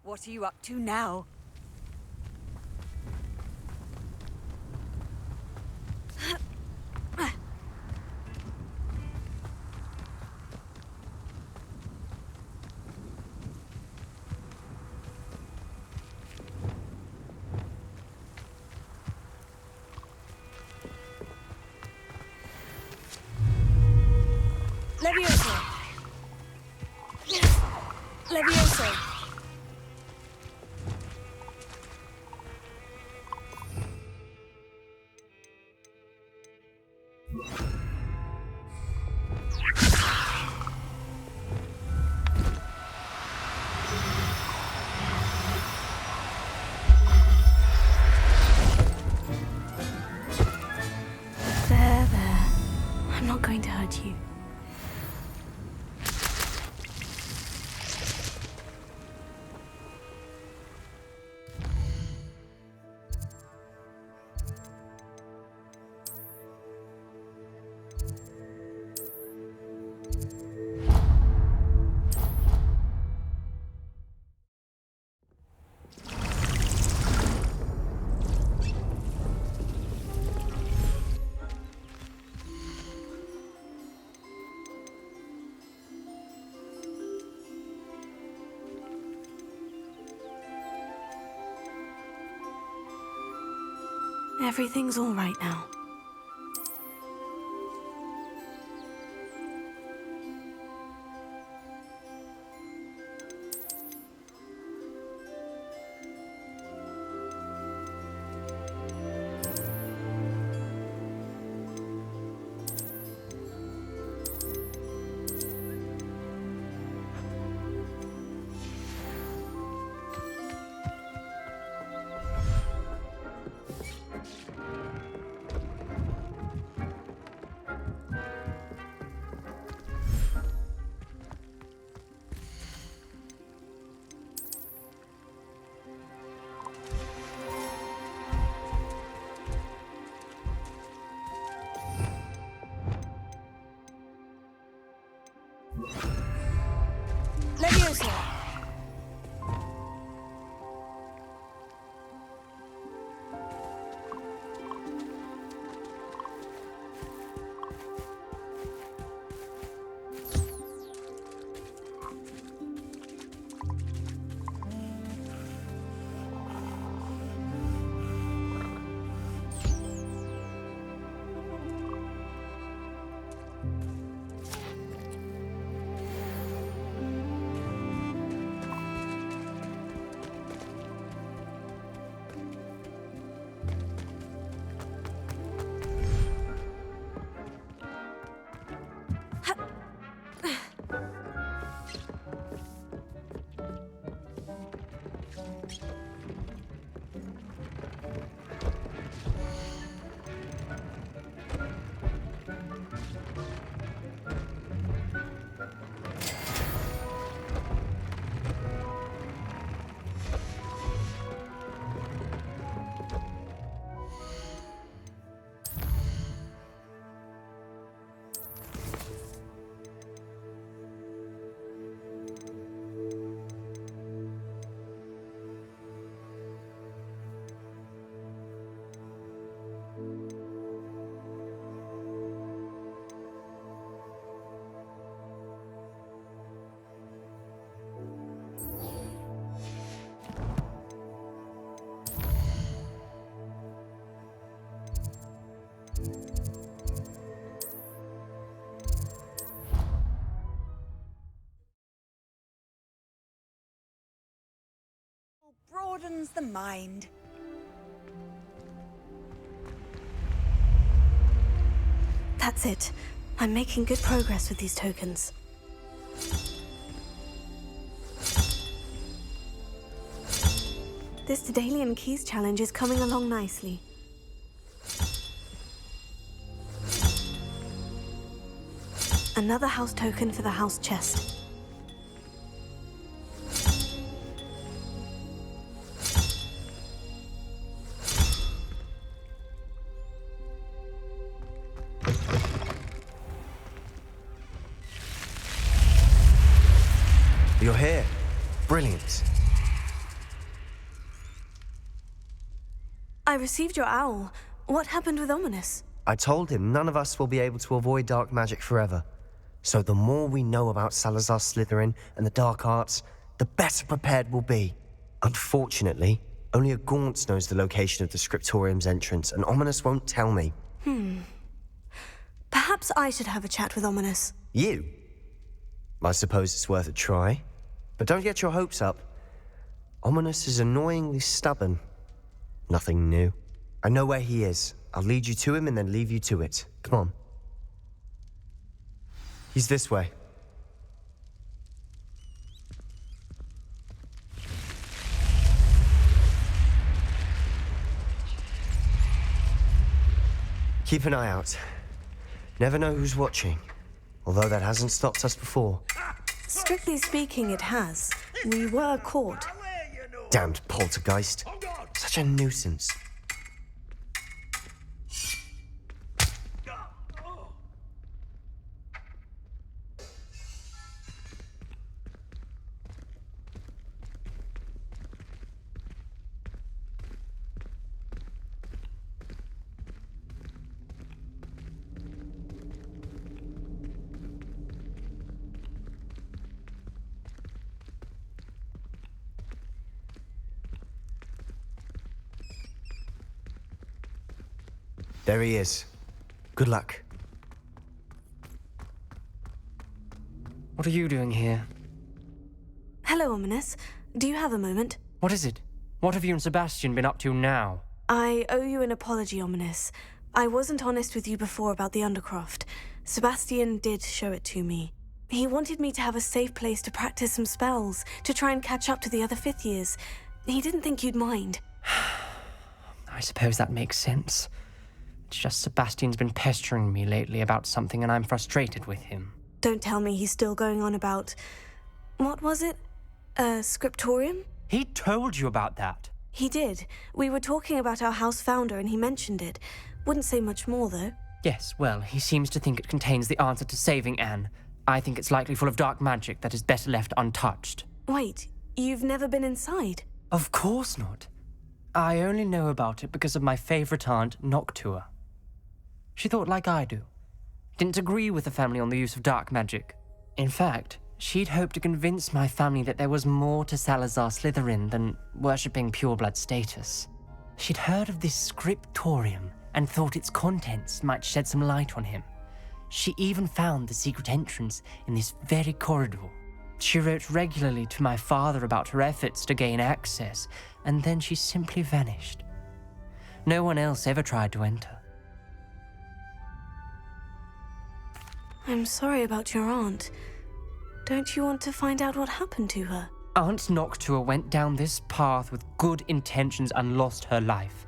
What are you up to now? Levioso! Levioso! There. I'm not going to hurt you. Everything's all right now. Levioso! Broadens the mind. That's it. I'm making good progress with these tokens. This Daedalian Keys challenge is coming along nicely. Another house token for the house chest. You're here. Brilliant. I received your owl. What happened with Ominous? I told him none of us will be able to avoid dark magic forever. So the more we know about Salazar Slytherin and the dark arts, the better prepared we'll be. Unfortunately, only a Gaunt knows the location of the Scriptorium's entrance, and Ominous won't tell me. Perhaps I should have a chat with Ominous. You? I suppose it's worth a try. But don't get your hopes up. Ominous is annoyingly stubborn. Nothing new. I know where he is. I'll lead you to him and then leave you to it. Come on. He's this way. Keep an eye out. Never know who's watching. Although that hasn't stopped us before. Strictly speaking, it has. We were caught. Damned poltergeist. Such a nuisance. There he is. Good luck. What are you doing here? Hello, Ominous. Do you have a moment? What is it? What have you and Sebastian been up to now? I owe you an apology, Ominous. I wasn't honest with you before about the Undercroft. Sebastian did show it to me. He wanted me to have a safe place to practice some spells, to try and catch up to the other fifth years. He didn't think you'd mind. I suppose that makes sense. It's just Sebastian's been pestering me lately about something and I'm frustrated with him. Don't tell me he's still going on about... What was it? Scriptorium? He told you about that? He did. We were talking about our house founder and he mentioned it. Wouldn't say much more, though. Yes, well, he seems to think it contains the answer to saving Anne. I think it's likely full of dark magic that is better left untouched. Wait, you've never been inside? Of course not. I only know about it because of my favorite aunt, Noctua. She thought like I do. Didn't agree with the family on the use of dark magic. In fact, she'd hoped to convince my family that there was more to Salazar Slytherin than worshipping pureblood status. She'd heard of this scriptorium and thought its contents might shed some light on him. She even found the secret entrance in this very corridor. She wrote regularly to my father about her efforts to gain access, and then she simply vanished. No one else ever tried to enter. I'm sorry about your aunt. Don't you want to find out what happened to her? Aunt Noctua went down this path with good intentions and lost her life.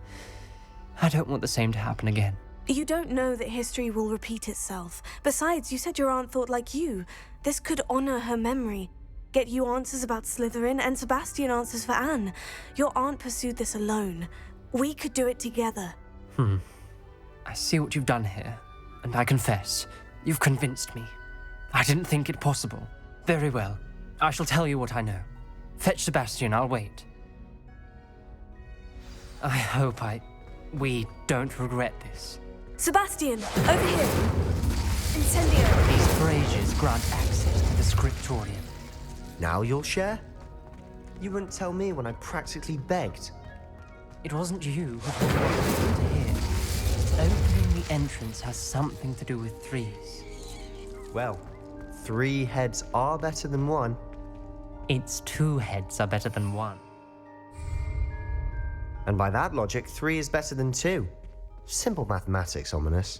I don't want the same to happen again. You don't know that history will repeat itself. Besides, you said your aunt thought like you. This could honor her memory. Get you answers about Slytherin and Sebastian answers for Anne. Your aunt pursued this alone. We could do it together. I see what you've done here, and I confess, you've convinced me. I didn't think it possible. Very well. I shall tell you what I know. Fetch Sebastian, I'll wait. I hope we don't regret this. Sebastian, over here! Incendio! These braziers grant access to the scriptorium. Now you'll share? You wouldn't tell me when I practically begged. It wasn't you who wanted to hear. Opening the entrance has something to do with threes. Well, 3 heads are better than 1. Its 2 heads are better than 1. And by that logic, 3 is better than 2. Simple mathematics, Ominous.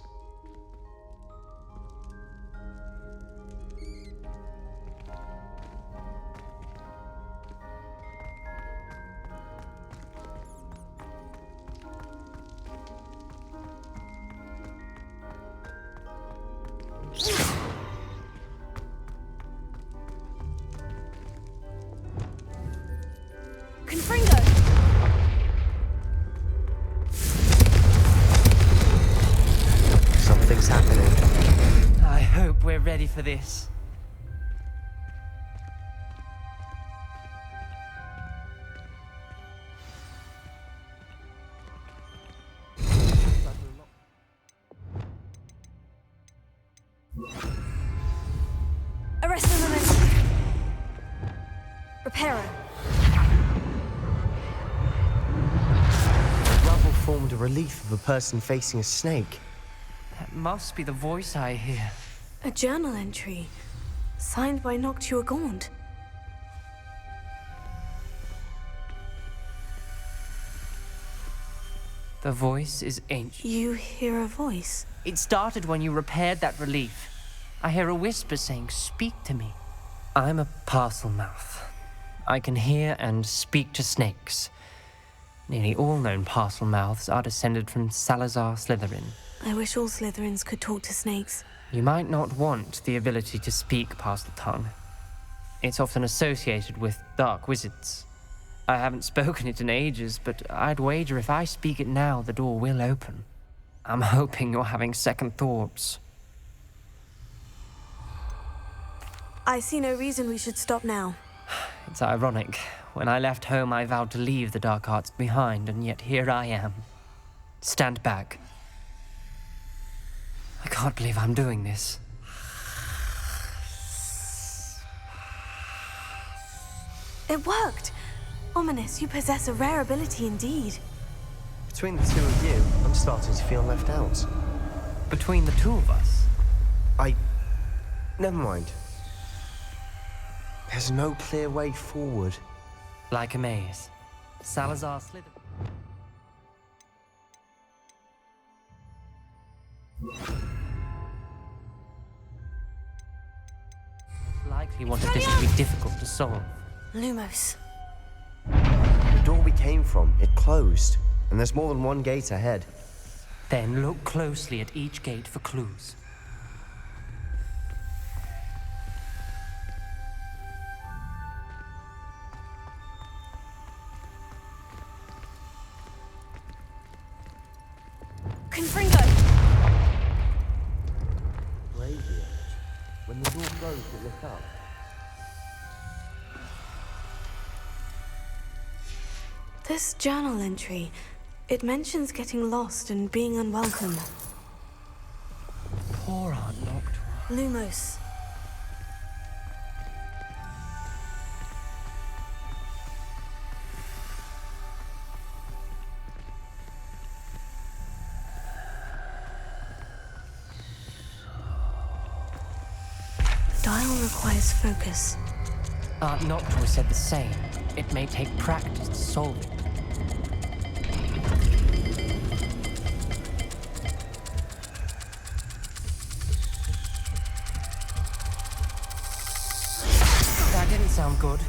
Confringo! Something's happening. I hope we're ready for this. Reparo. The rubble formed a relief of a person facing a snake. That must be the voice I hear. A journal entry. Signed by Noctua Gaunt. The voice is ancient. You hear a voice? It started when you repaired that relief. I hear a whisper saying, "Speak to me." I'm a parcel mouth. I can hear and speak to snakes. Nearly all known parcel mouths are descended from Salazar Slytherin. I wish all Slytherins could talk to snakes. You might not want the ability to speak parcel tongue. It's often associated with dark wizards. I haven't spoken it in ages, but I'd wager if I speak it now, the door will open. I'm hoping you're having second thoughts. I see no reason we should stop now. It's ironic. When I left home, I vowed to leave the dark arts behind, and yet here I am. Stand back. I can't believe I'm doing this. It worked! Ominous, you possess a rare ability indeed. Between the two of you, I'm starting to feel left out. Between the two of us, Never mind. There's no clear way forward. like a maze. Salazar Slytherin. Likely wanted this to be difficult to solve. Lumos. The door we came from, it closed. And there's more than one gate ahead. Then look closely at each gate for clues. Confringo! Radiant. When the door closed, it lit up. This journal entry, it mentions getting lost and being unwelcome. Poor Aunt Noctua. Lumos. Dial requires focus. Aunt Noctua said the same. It may take practice to solve it. That didn't sound good.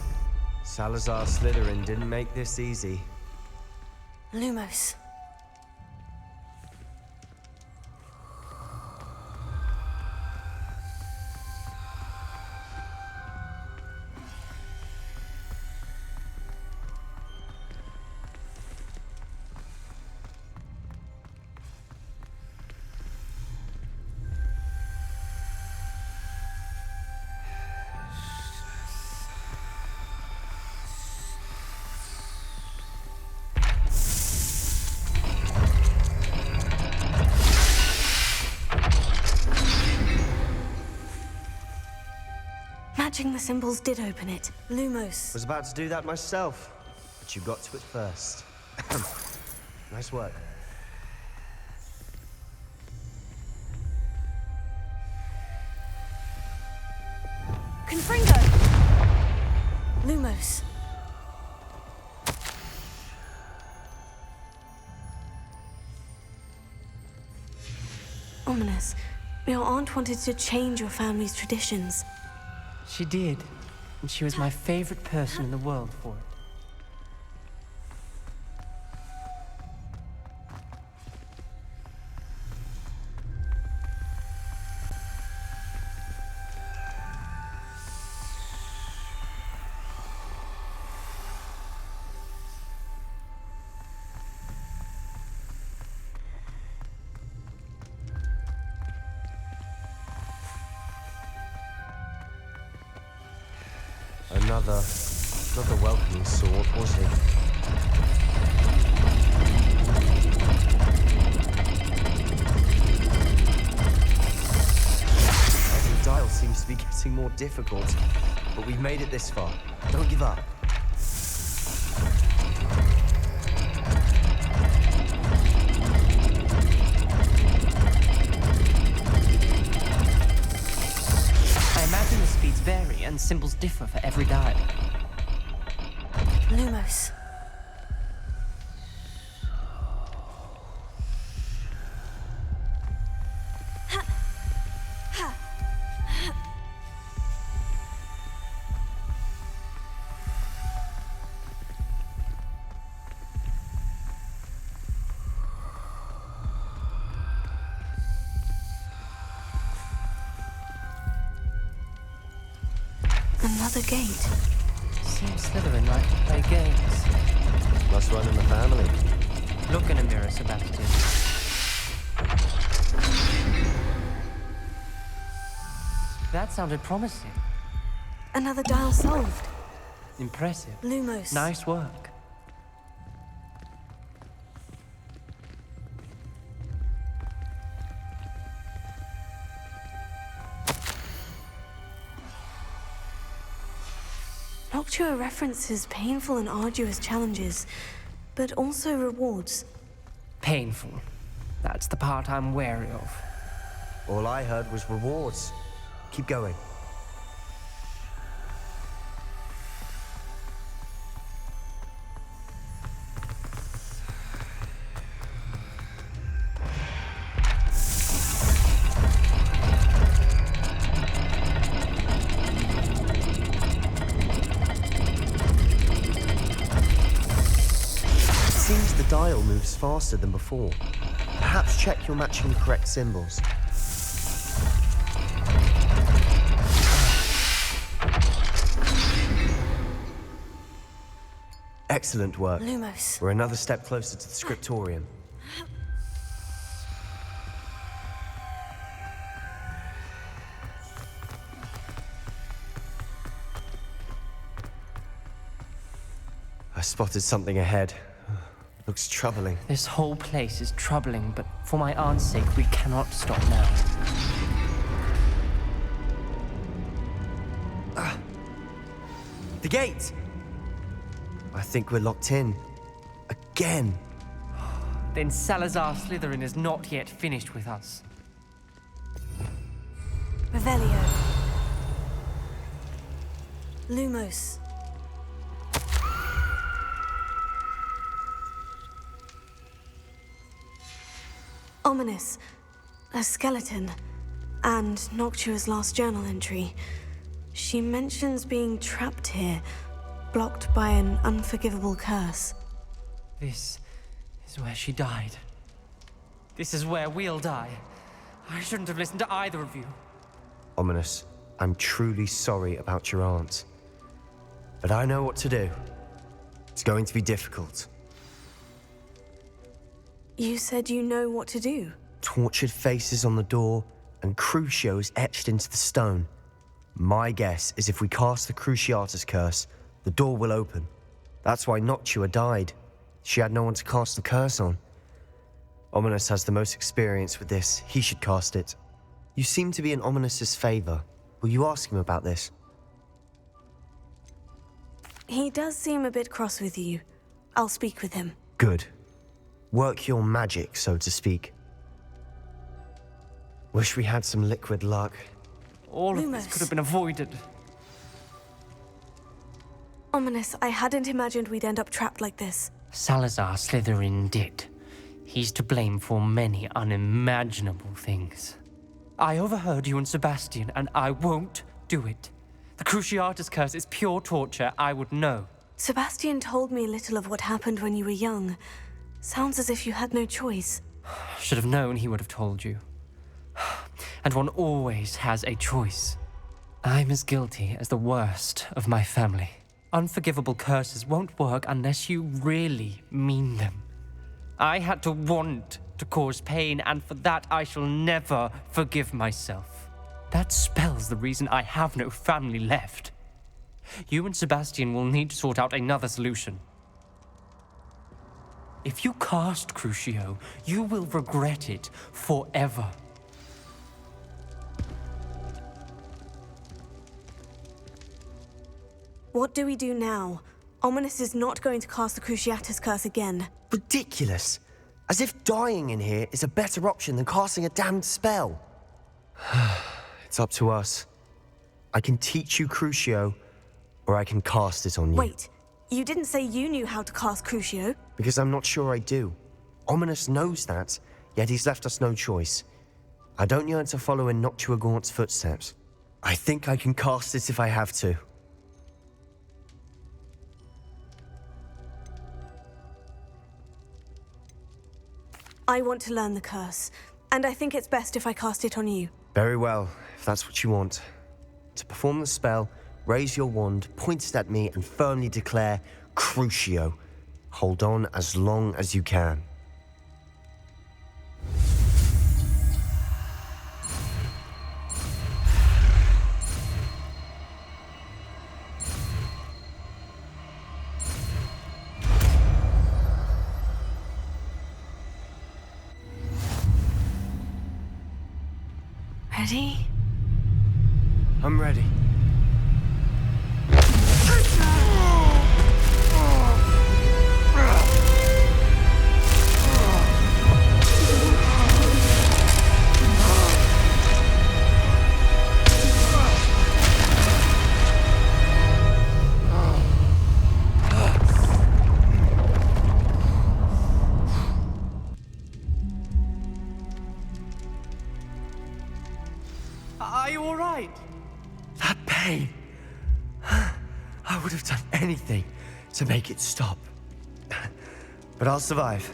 Salazar Slytherin didn't make this easy. Lumos. Matching the symbols did open it. Lumos. Was about to do that myself, but you got to it first. Nice work. Confringo! Lumos. Ominous. Your aunt wanted to change your family's traditions. She did, and she was my favorite person in the world for it. Not the welcoming sort, was he? Every dial seems to be getting more difficult. but we've made it this far. Don't give up. I imagine the speeds vary and symbols differ for every dial. Lumos. Another gate. Seems Slytherin like to play games. Must run in the family. Look in a mirror, Sebastian. That sounded promising. Another dial solved. Impressive. Lumos. Nice work. Noctua references painful and arduous challenges, but also rewards. Painful. That's the part I'm wary of. All I heard was rewards. Keep going. Seems the dial moves faster than before. Perhaps check you're matching the correct symbols. Excellent work. Lumos. We're another step closer to the scriptorium. I spotted something ahead. Looks troubling. This whole place is troubling, but for my aunt's sake, we cannot stop now. The gate! I think we're locked in. Again. Then Salazar Slytherin is not yet finished with us. Revelio. Lumos. Ominous. A skeleton. And Noctua's last journal entry. She mentions being trapped here, blocked by an unforgivable curse. This is where she died. This is where we'll die. I shouldn't have listened to either of you. Ominous, I'm truly sorry about your aunt. But I know what to do. It's going to be difficult. You said you know what to do. Tortured faces on the door and Crucios etched into the stone. My guess is if we cast the Cruciatus curse, the door will open. That's why Noctua died. She had no one to cast the curse on. Ominous has the most experience with this. He should cast it. You seem to be in Ominous's favor. Will you ask him about this? He does seem a bit cross with you. I'll speak with him. Good. Work your magic, so to speak. Wish we had some liquid luck. All of this Lumos. could have been avoided. Ominous, I hadn't imagined we'd end up trapped like this. Salazar Slytherin did. He's to blame for many unimaginable things. I overheard you and Sebastian, and I won't do it. The Cruciatus curse is pure torture, I would know. Sebastian told me little of what happened when you were young. Sounds as if you had no choice. Should have known he would have told you. And one always has a choice. I'm as guilty as the worst of my family. Unforgivable curses won't work unless you really mean them. I had to want to cause pain, and for that I shall never forgive myself. That spells the reason I have no family left. You and Sebastian will need to sort out another solution. If you cast Crucio, you will regret it forever. What do we do now? Ominous is not going to cast the Cruciatus Curse again. Ridiculous! As if dying in here is a better option than casting a damned spell. It's up to us. I can teach you Crucio, or I can cast it on you. Wait, you didn't say you knew how to cast Crucio? Because I'm not sure I do. Ominous knows that, yet he's left us no choice. I don't yearn to follow in Noctua Gaunt's footsteps. I think I can cast it if I have to. I want to learn the curse, and I think it's best if I cast it on you. Very well, if that's what you want. To perform the spell, raise your wand, point it at me, and firmly declare Crucio. Hold on as long as you can. Ready? I'm ready. Are you all right? That pain. I would have done anything to make it stop. But I'll survive.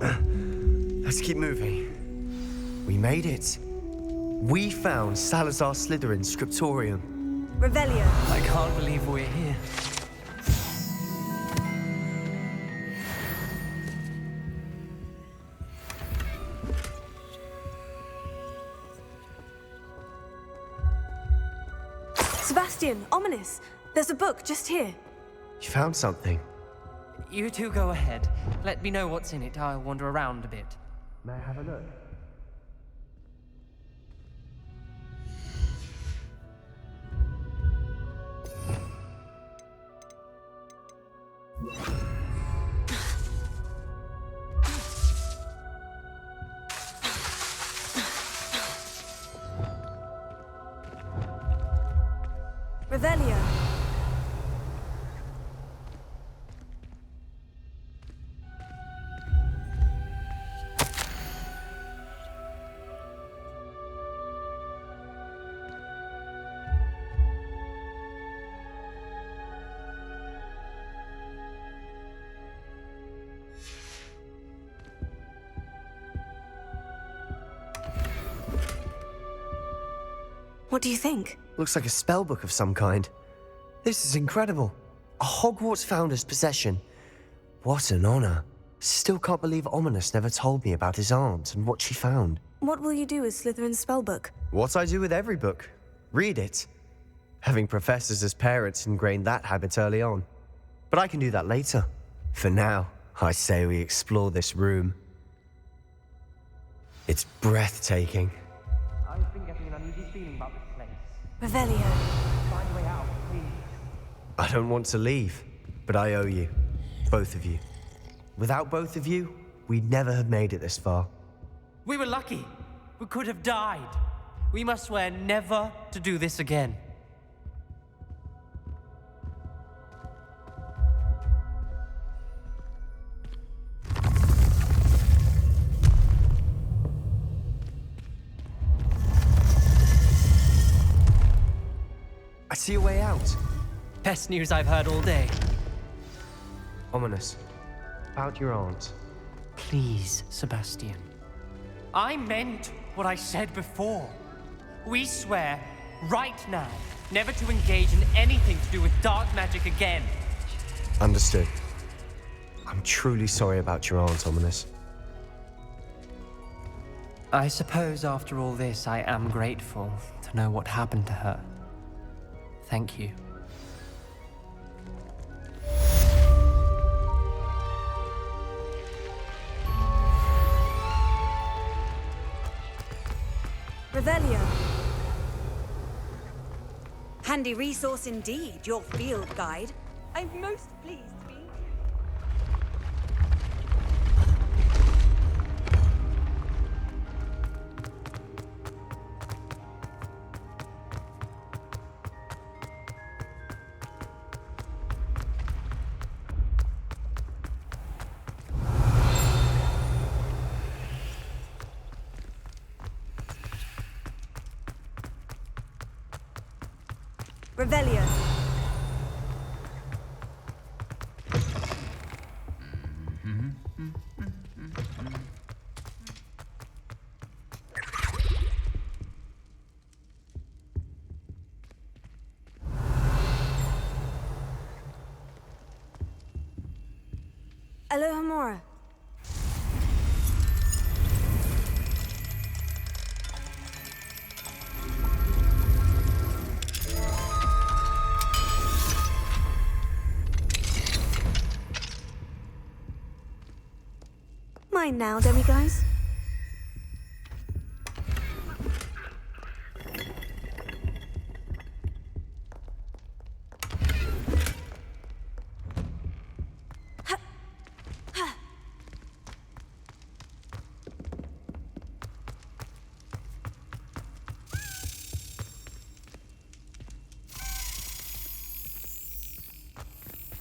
Let's keep moving. We made it. We found Salazar Slytherin's scriptorium. Revelio. I can't believe we're here. Sebastian, Ominous, there's a book just here. You found something. You two go ahead. Let me know what's in it. I'll wander around a bit. May I have a look? Revelio. What do you think? Looks like a spell book of some kind. This is incredible. A Hogwarts founder's possession. What an honor. Still can't believe Ominous never told me about his aunt and what she found. What will you do with Slytherin's spellbook? What I do with every book. Read it. Having professors as parents ingrained that habit early on. But I can do that later. For now, I say we explore this room. It's breathtaking. I've been getting an uneasy feeling about this place. Revelio. Find a way out, please. I don't want to leave, but I owe you. Both of you. Without both of you, we'd never have made it this far. We were lucky. We could have died. We must swear never to do this again. I see a way out. Best news I've heard all day. Ominous. About your aunt. Please, Sebastian. I meant what I said before. We swear, right now, never to engage in anything to do with dark magic again. Understood. I'm truly sorry about your aunt, Ominous. I suppose after all this, I am grateful to know what happened to her. Thank you. Revelio. Handy resource indeed, your field guide. I'm most pleased to be. Revelio. Alohomora. Mine now, demiguys.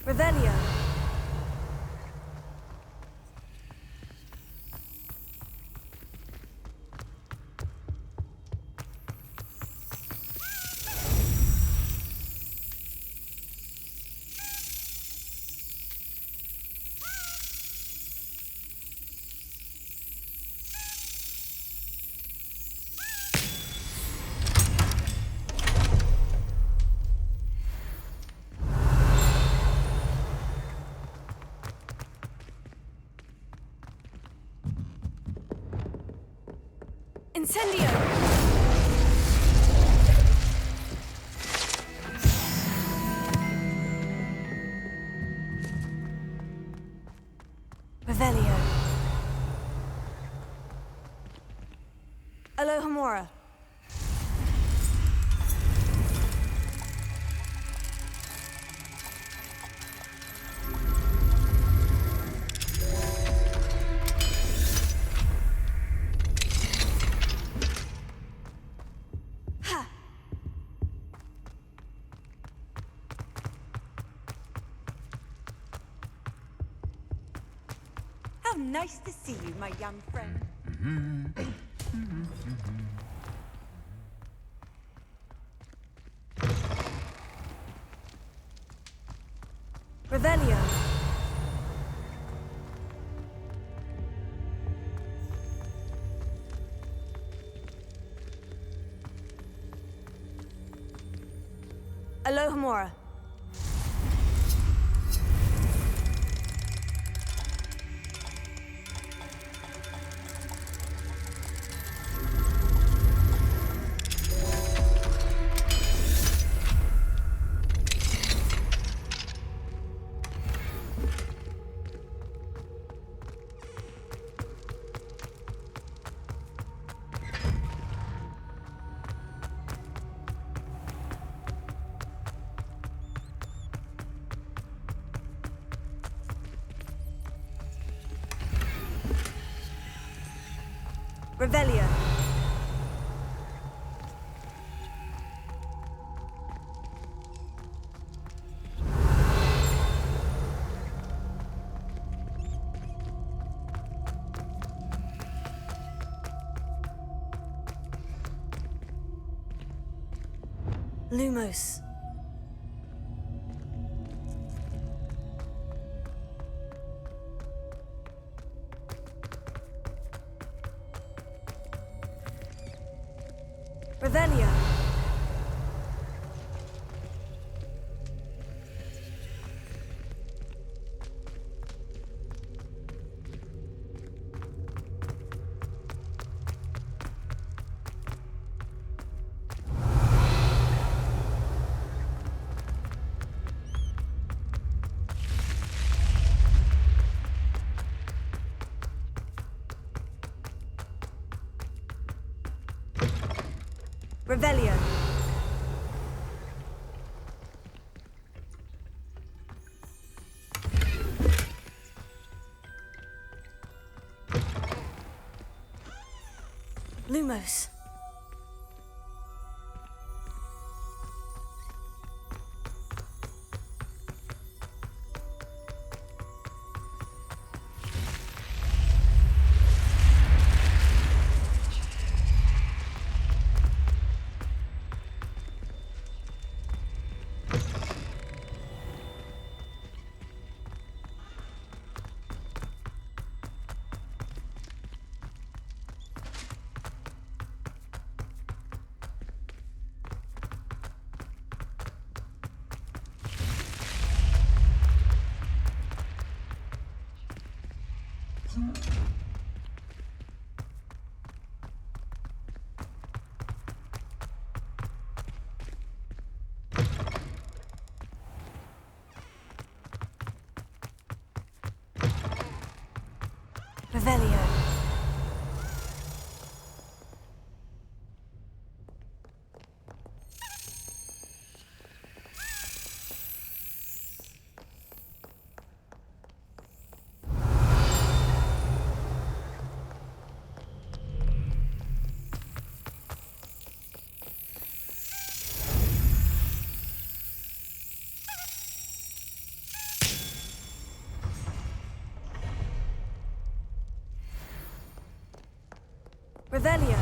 Revelio. Incendio! Revelio. Alohomora. How nice to see you, my young friend. Revelio. Alohomora. Revelio. Lumos. Revelio. Revelio. Lumos. Revelio. Revelio.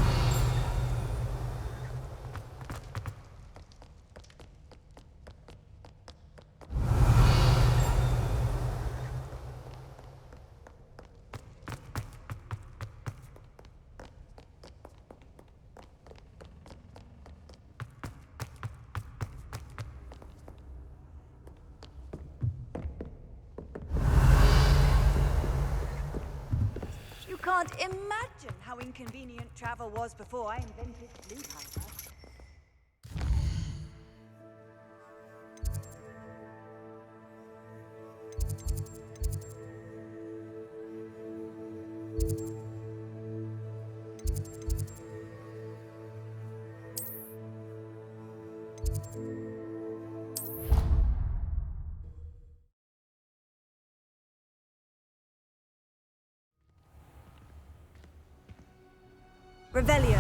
You can't imagine how inconvenient travel was before I invented Blue Piper. Revelio.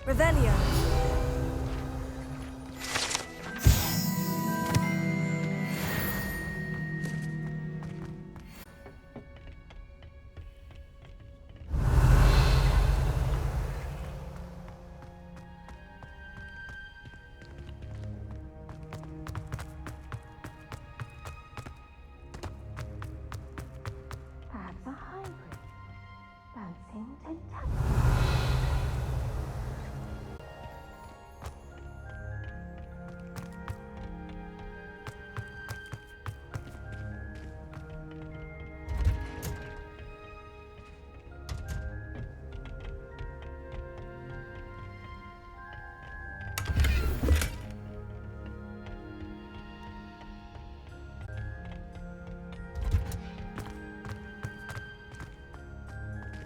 Revelio. Perhaps a hybrid. Dancing tentacle.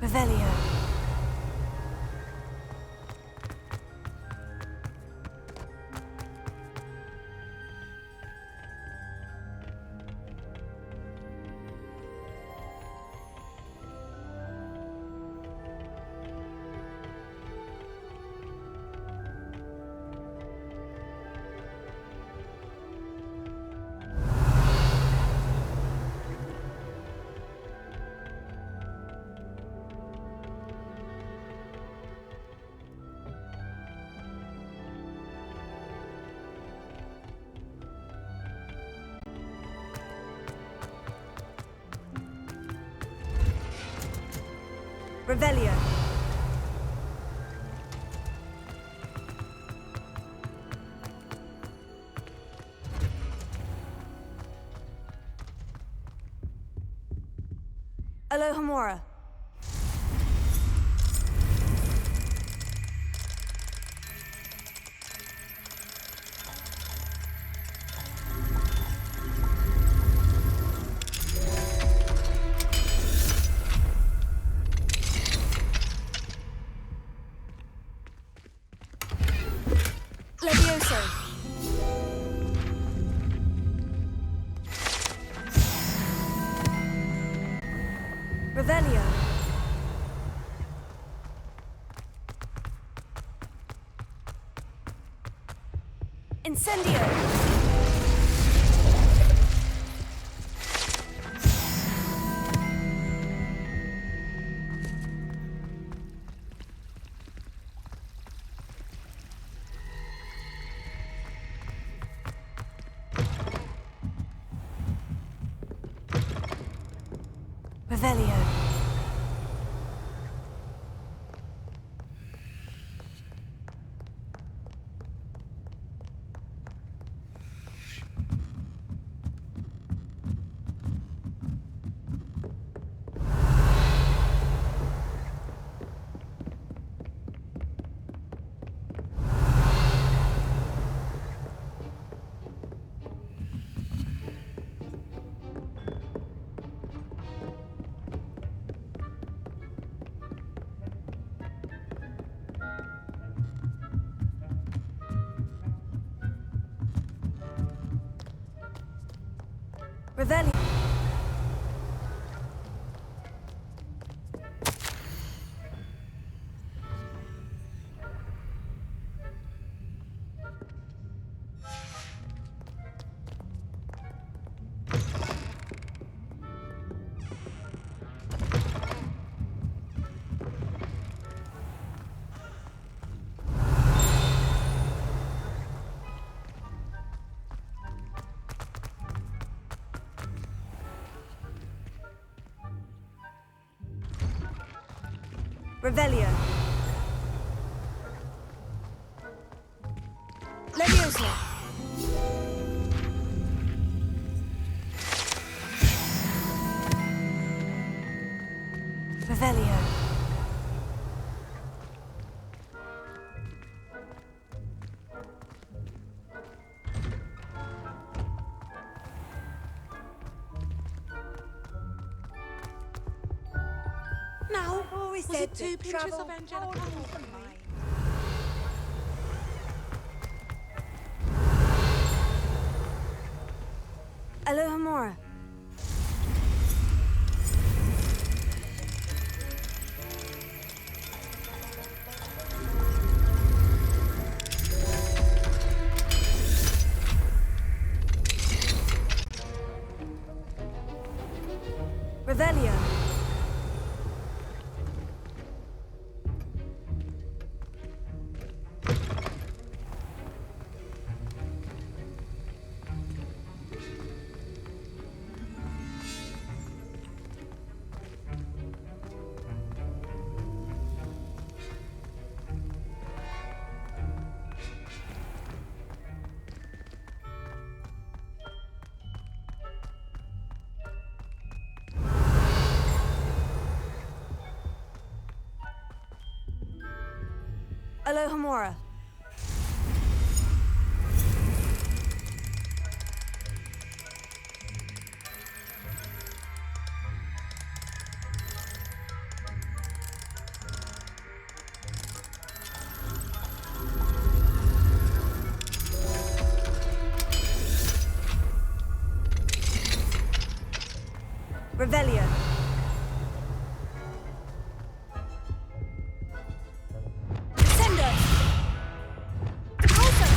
Revelio. Revelio. Alohomora. Levioso. Revelio. Incendio. Revelio. Revelio. Revelio. Levioso. Revelio. Now, Always Was said it 2 that pinches travel of angelic broadens oil the from me? mind. Alohomora. Revelio. Alohomora. Revelio. Descendo. Repulsor.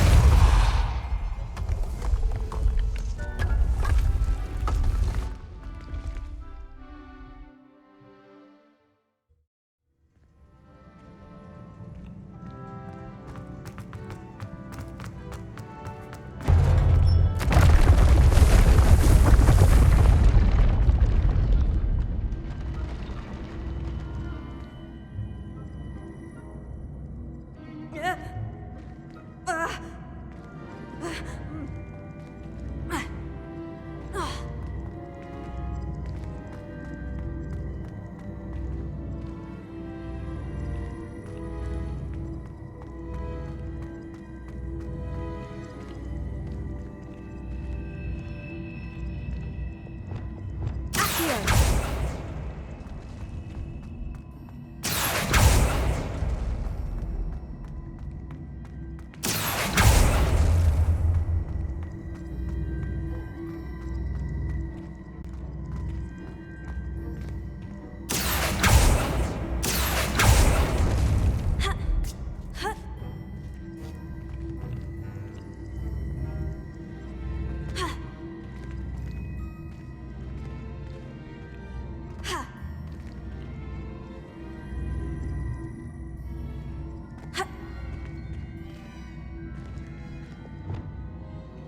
Accio.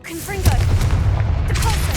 Confringo! Depulso!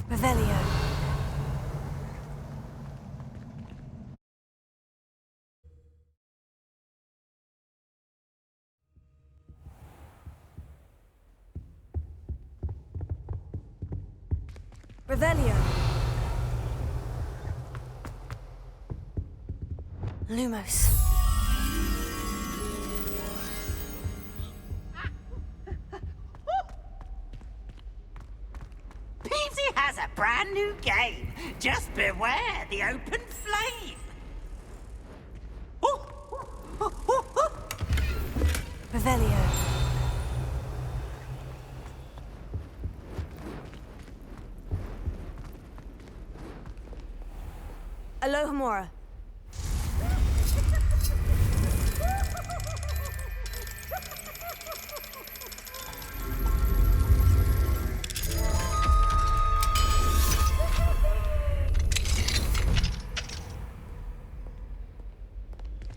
Revelio. Revelio. Lumos. Peasy has a brand new game. Just beware the open flame. Revelio. Alohomora.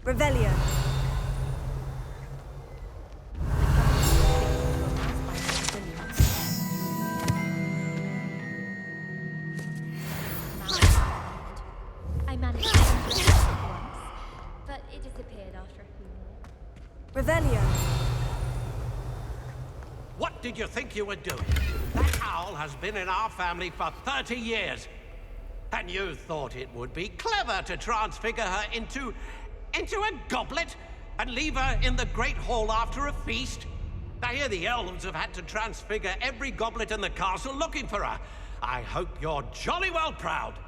Revelio. I managed to control it once, but it disappeared after a few minutes. Revelio. What did you think you were doing? That owl has been in our family for 30 years. And you thought it would be clever to transfigure her into a goblet and leave her in the Great Hall after a feast? I hear the elves have had to transfigure every goblet in the castle looking for her. I hope you're jolly well proud.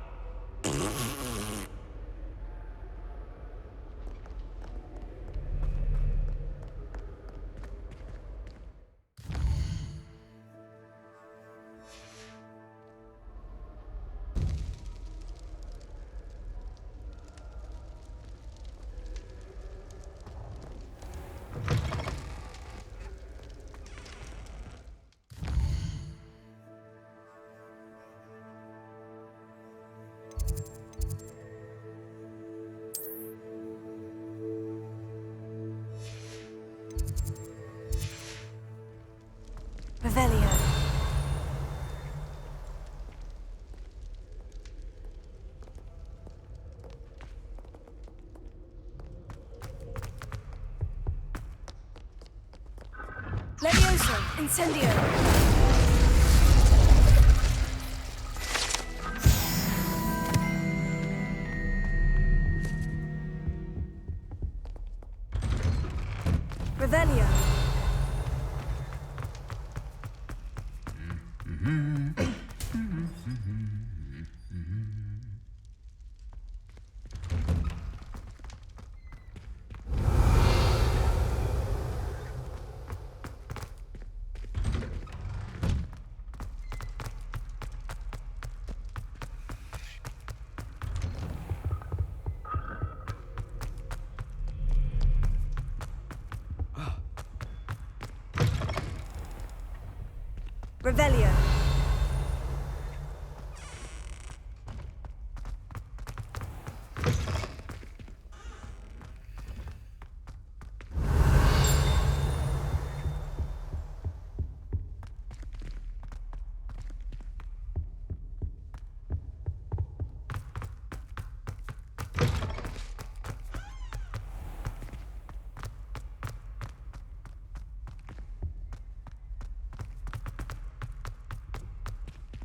Revelio. Levioso. Incendio. Revelio. Revelio.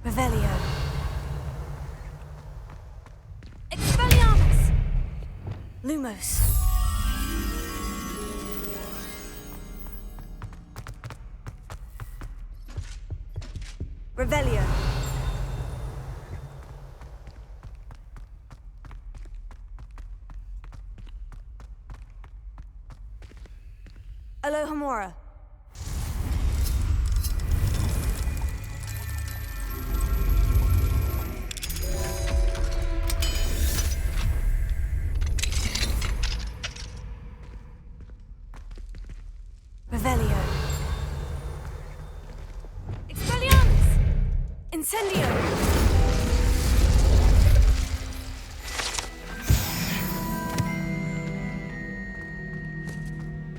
Revelio. Expelliarmus! Lumos. Revelio. Alohomora. Revelio. Expelliarmus! Incendio!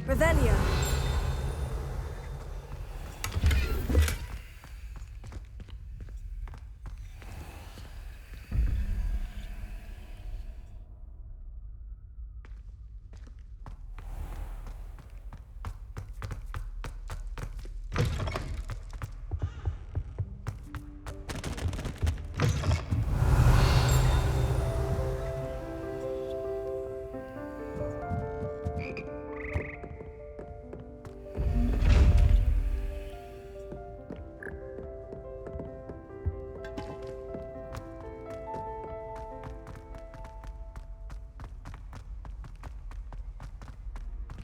Revelio.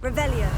Revelio.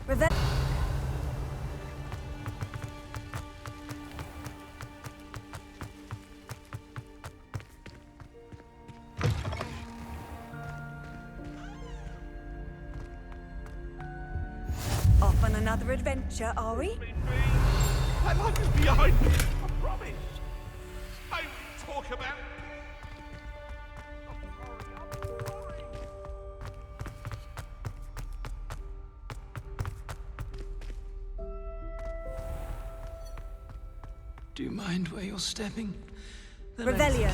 Revelio. Off on another adventure, are we? My life is behind me. I promise. I will talk about it. Do you mind where you're stepping? Revelio.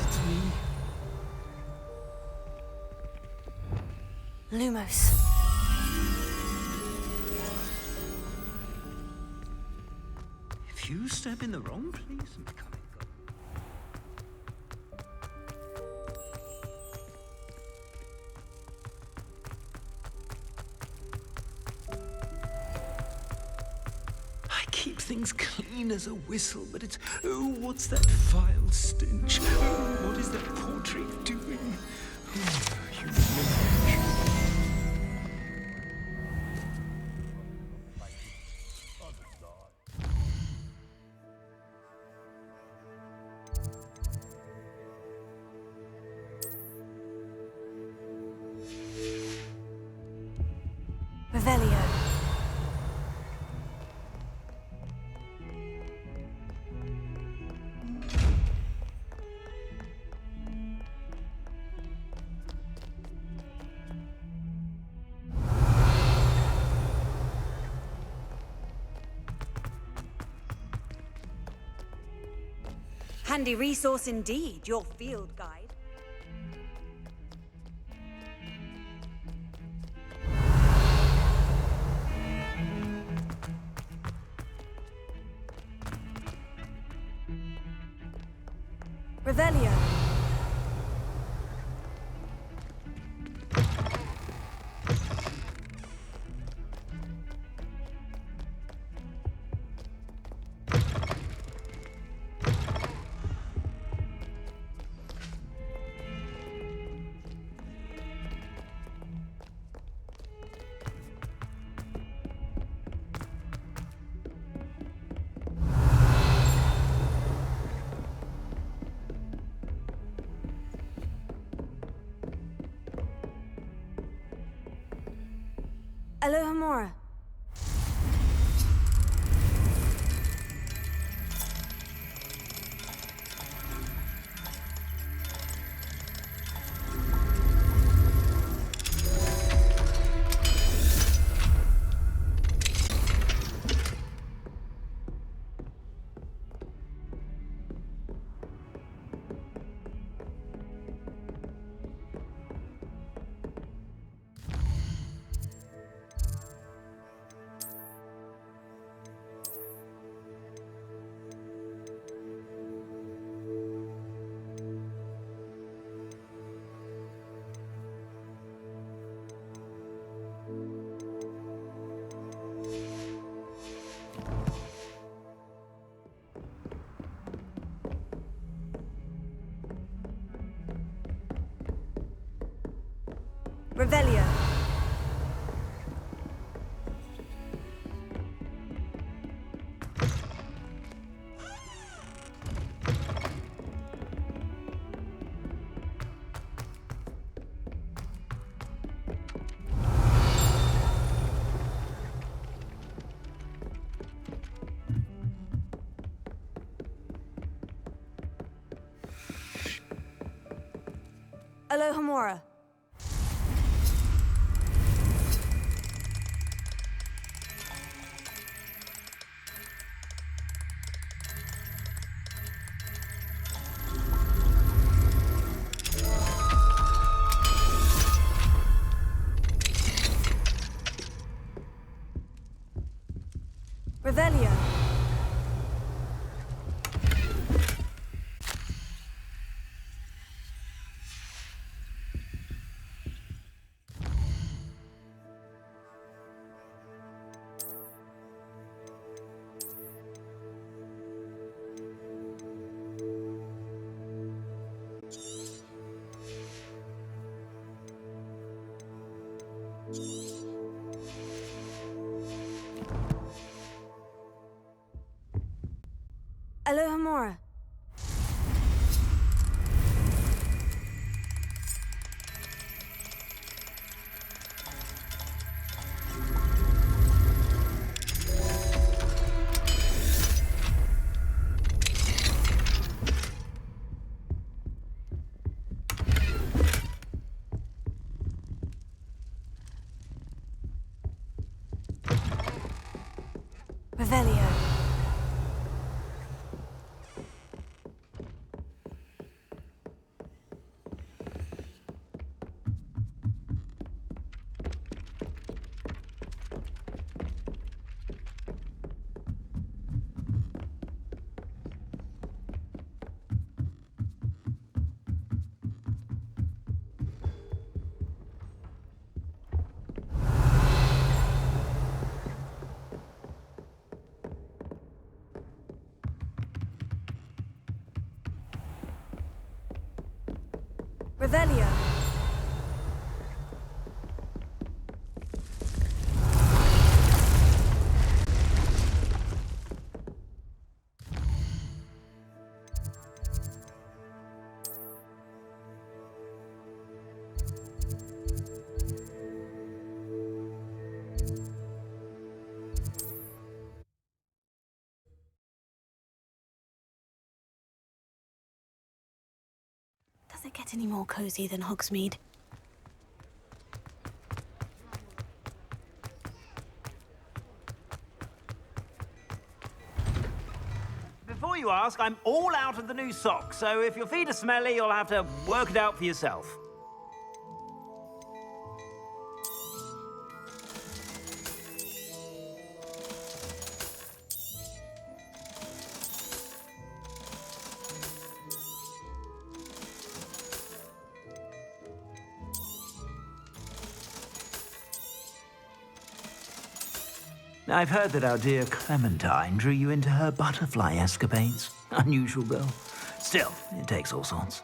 Lumos. If you step in the wrong place, I'm becoming God. I keep things clean as a whistle, but it's, oh, what's that vile stench? Oh, what is that portrait doing? Oh, humiliation. Revelio. Handy resource indeed, your field guide. Revelio. Alohomora. Revelio. Alohomora. Revelio. Alohomora. Revelio. Revelio. Does it get any more cozy than Hogsmeade? Before you ask, I'm all out of the new socks, so if your feet are smelly, you'll have to work it out for yourself. I've heard that our dear Clementine drew you into her butterfly escapades. Unusual girl. Still, it takes all sorts.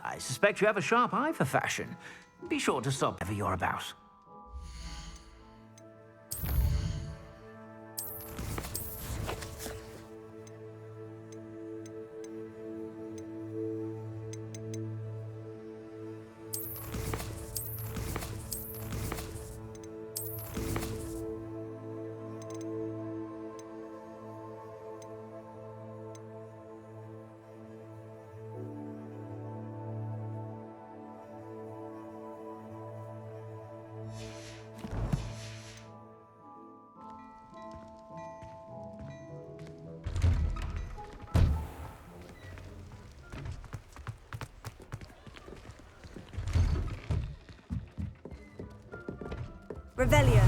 I suspect you have a sharp eye for fashion. Be sure to stop whenever you're about. Revelio.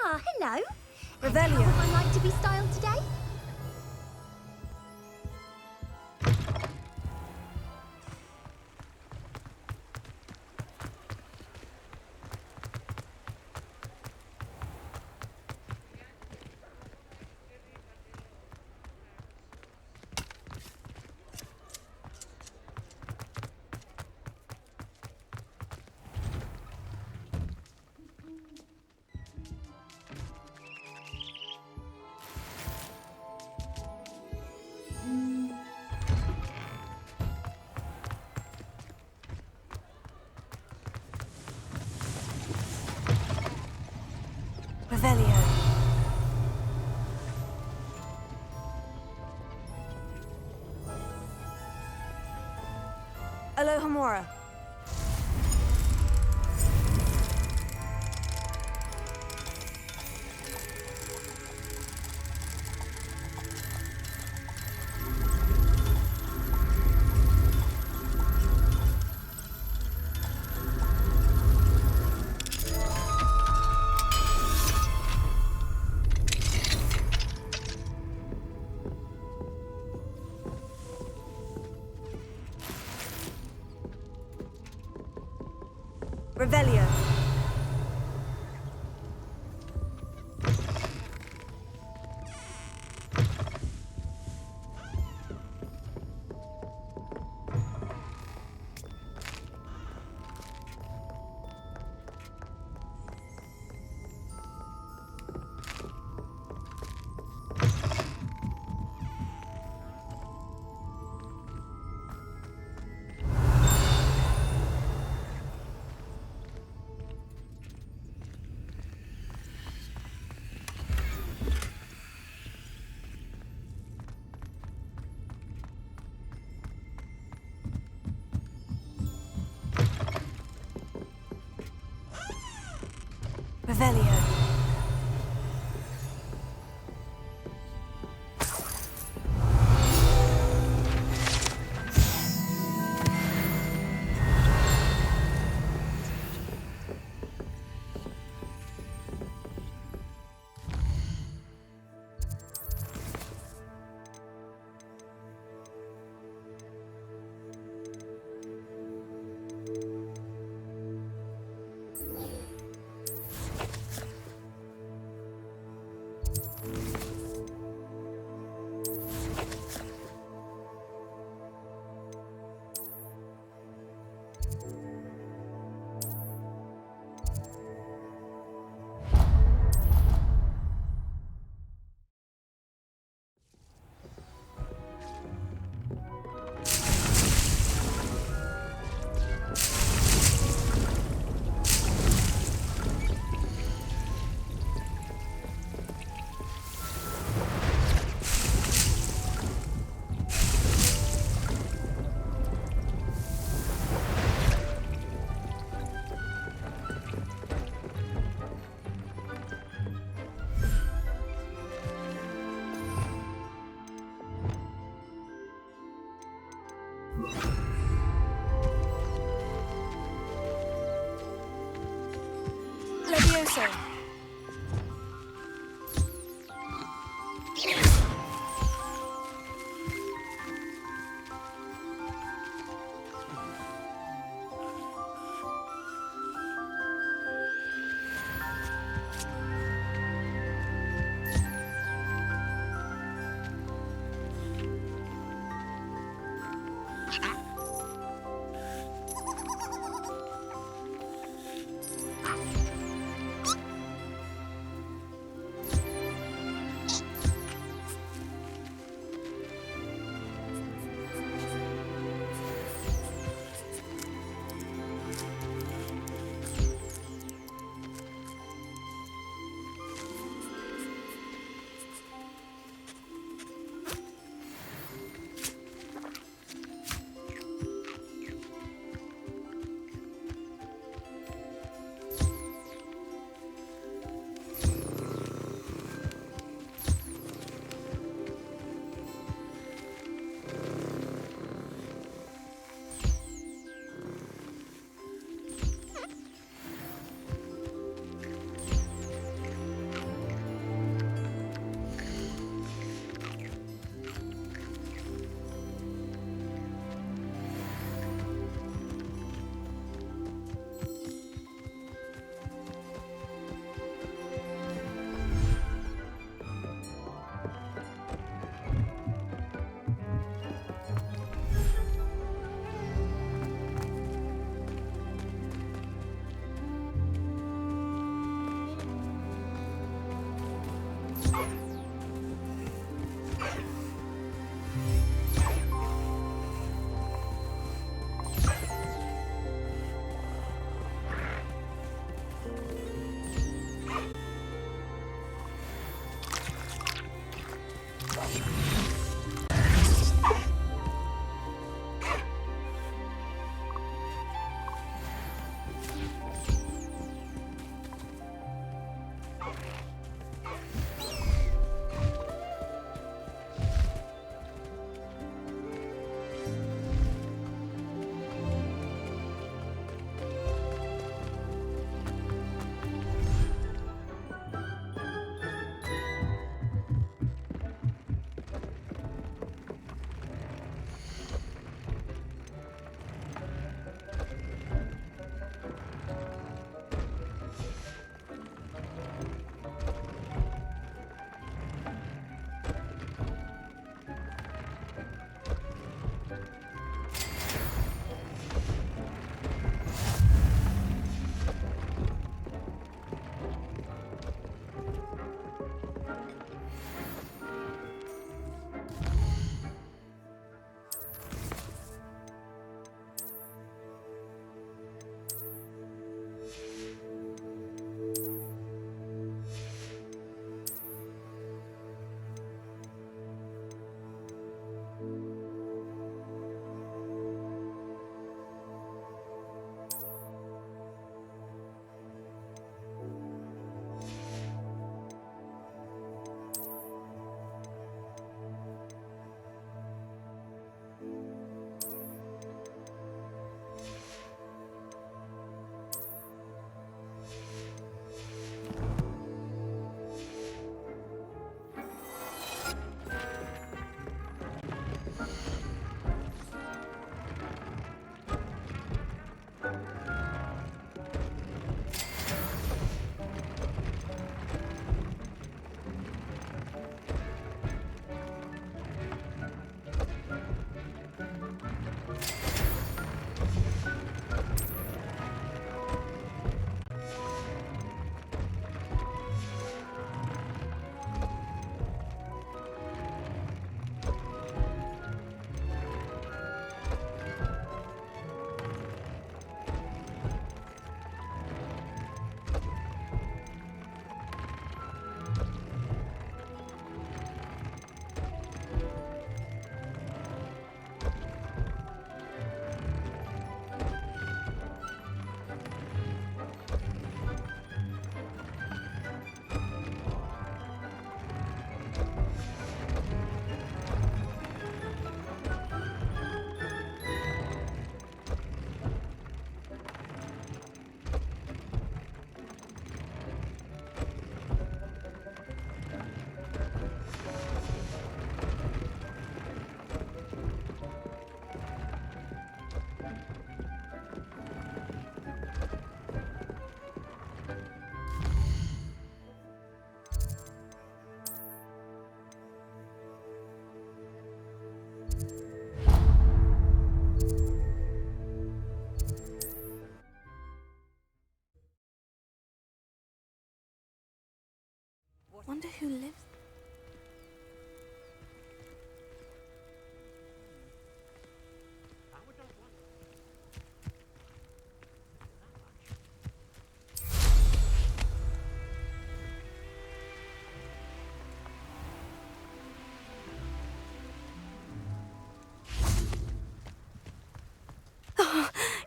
Ah, hello. Revelio. How would one like to be styled today? Revelio. Alohomora. Revelio. Revelio. Levioso.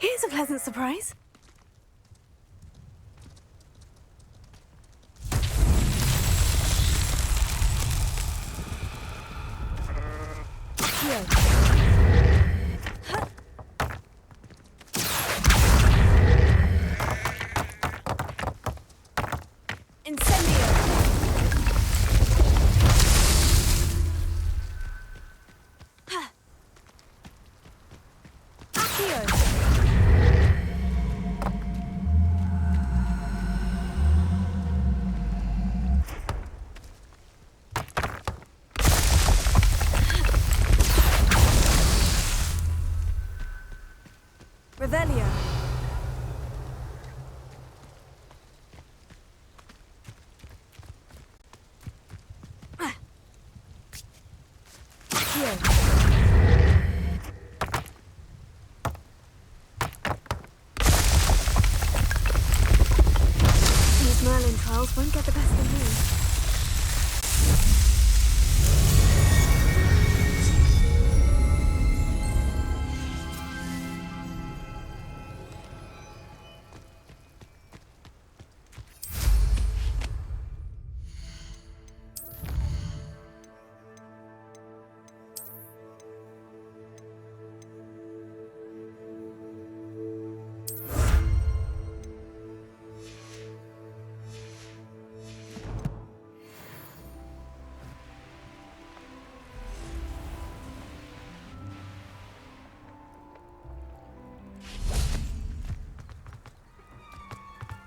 Here's a pleasant surprise. Here. Incendio! Accio! Revelio. Here. These Merlin trials won't get the best of me.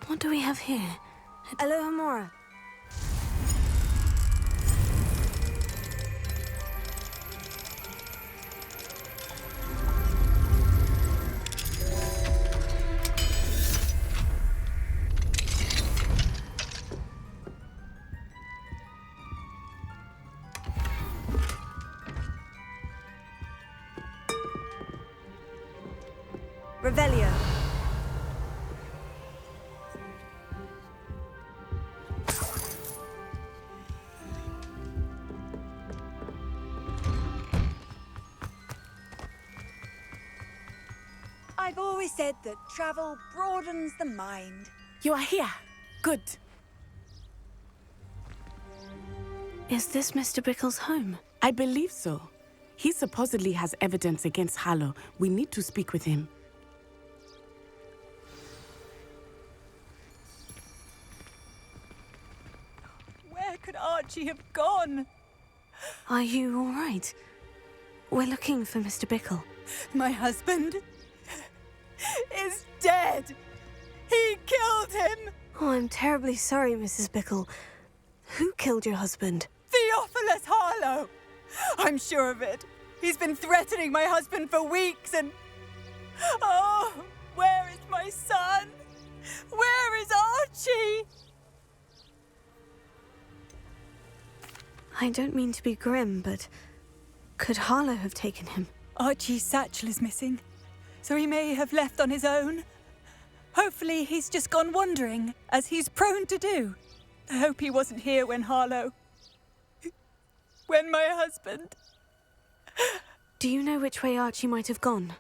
What do we have here? Alohomora. Revelio. I've always said that travel broadens the mind. You are here. Good. Is this Mr. Bickle's home? I believe so. He supposedly has evidence against Harlow. We need to speak with him. Where could Archie have gone? Are you all right? We're looking for Mr. Bickle. My husband is dead. He killed him. Oh, I'm terribly sorry, Mrs. Bickle. Who killed your husband? Theophilus Harlow. I'm sure of it. He's been threatening my husband for weeks and... Oh, where is my son? Where is Archie? I don't mean to be grim, but could Harlow have taken him? Archie's satchel is missing, so he may have left on his own. Hopefully he's just gone wandering, as he's prone to do. I hope he wasn't here when Harlow... when my husband... Do you know which way Archie might have gone?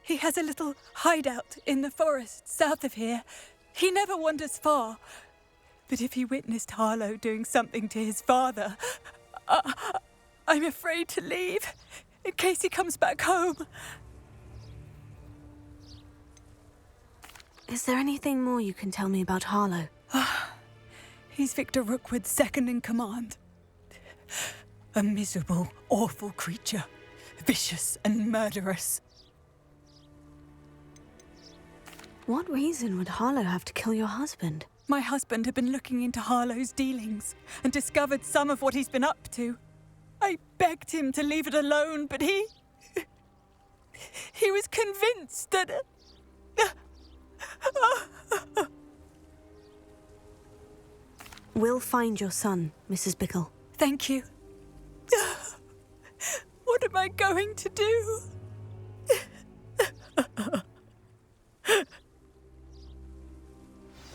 He has a little hideout in the forest south of here. He never wanders far. But if he witnessed Harlow doing something to his father, I'm afraid to leave, in case he comes back home. Is there anything more you can tell me about Harlow? He's Victor Rookwood's second in command. A miserable, awful creature. Vicious and murderous. What reason would Harlow have to kill your husband? My husband had been looking into Harlow's dealings and discovered some of what he's been up to. I begged him to leave it alone, but he was convinced that... We'll find your son, Mrs. Bickle. Thank you. What am I going to do?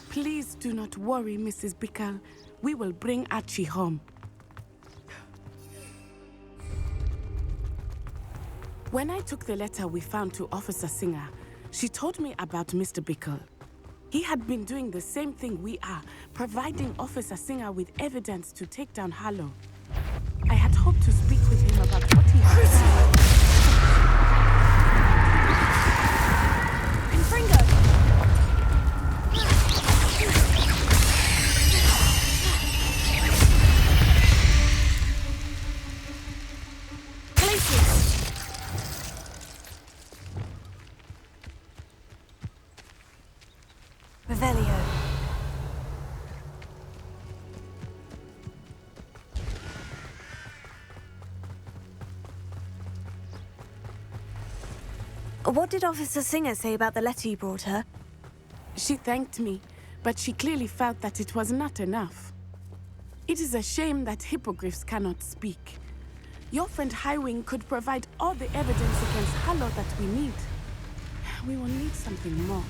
Please do not worry, Mrs. Bickle. We will bring Archie home. When I took the letter we found to Officer Singer, she told me about Mr. Bickle. He had been doing the same thing we are, providing Officer Singer with evidence to take down Harlow. I had hoped to speak with him about what he had found. Revelio. What did Officer Singer say about the letter you brought her? She thanked me, but she clearly felt that it was not enough. It is a shame that hippogriffs cannot speak. Your friend Highwing could provide all the evidence against Harlow that we need. We will need something more.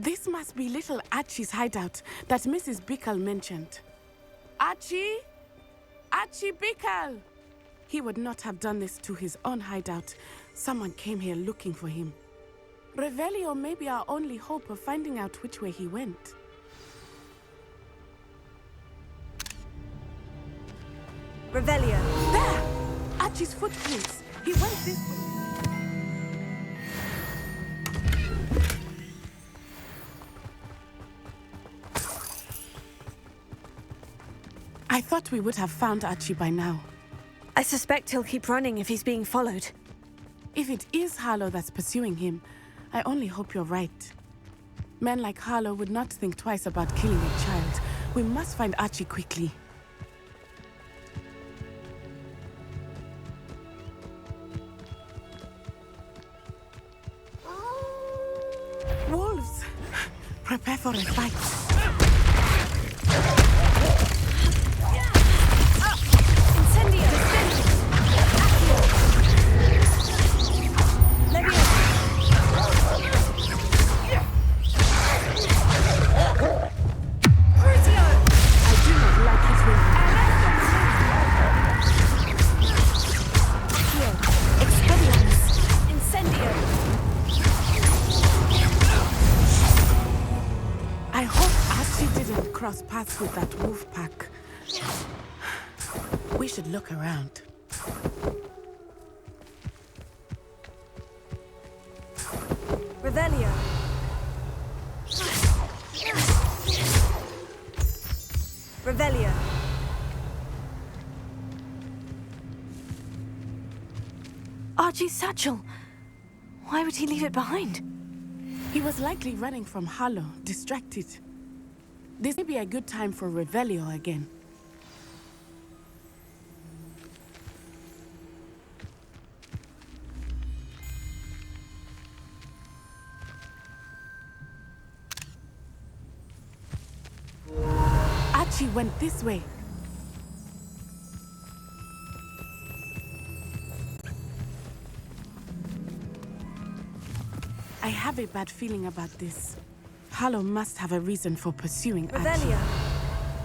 This must be little Archie's hideout that Mrs. Bickle mentioned. Archie? Archie Bickle! He would not have done this to his own hideout. Someone came here looking for him. Revelio may be our only hope of finding out which way he went. Revelio. There! Archie's footprints. He went this way. I thought we would have found Archie by now. I suspect he'll keep running if he's being followed. If it is Harlow that's pursuing him, I only hope you're right. Men like Harlow would not think twice about killing a child. We must find Archie quickly. Wolves! Prepare for a fight. Cross paths with that wolf pack. We should look around. Revelio. Revelio. Archie's satchel. Why would he leave it behind? He was likely running from Harlow, distracted. This may be a good time for Revelio again. Archie went this way. I have a bad feeling about this. Harlow must have a reason for pursuing Archie. Revelio.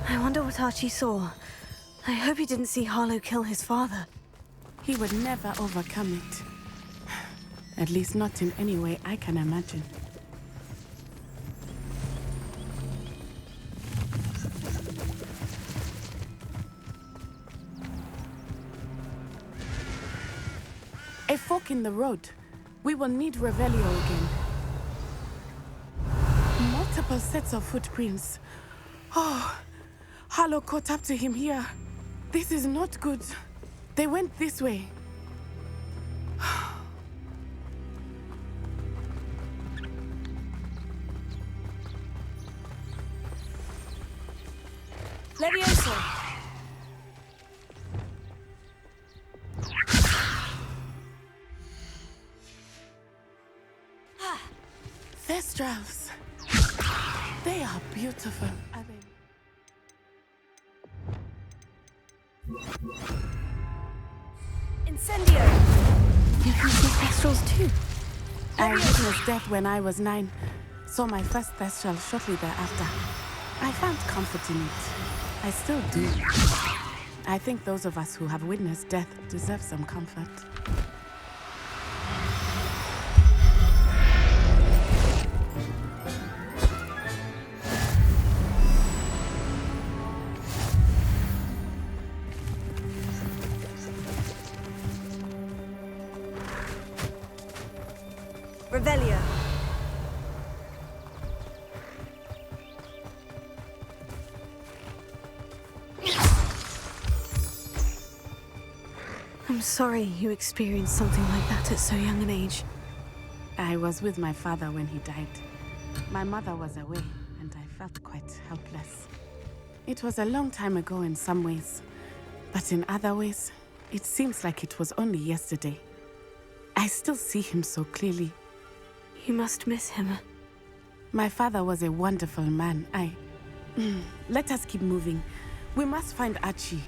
I wonder what Archie saw. I hope he didn't see Harlow kill his father. He would never overcome it. At least not in any way I can imagine. A fork in the road. We will need Revelio again. multiple sets of footprints. Oh, Harlow caught up to him here. This is not good. They went this way. Leviosa! Thestrals. They are beautiful, are they? Incendio! You can see Thestrals too. I witnessed death when I was 9. Saw my first Thestral shortly thereafter. I found comfort in it. I still do. I think those of us who have witnessed death deserve some comfort. Revelio. I'm sorry you experienced something like that at so young an age. I was with my father when he died. My mother was away, and I felt quite helpless. It was a long time ago in some ways, but in other ways, it seems like it was only yesterday. I still see him so clearly. You must miss him. My father was a wonderful man. Let us keep moving. We must find Archie.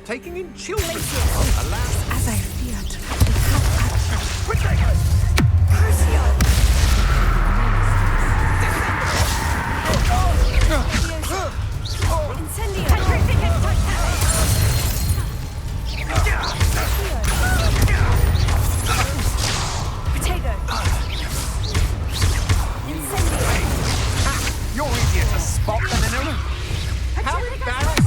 Taking in children. As I feared, we have Archie. You're easier to spot than an enemy. How embarrassing!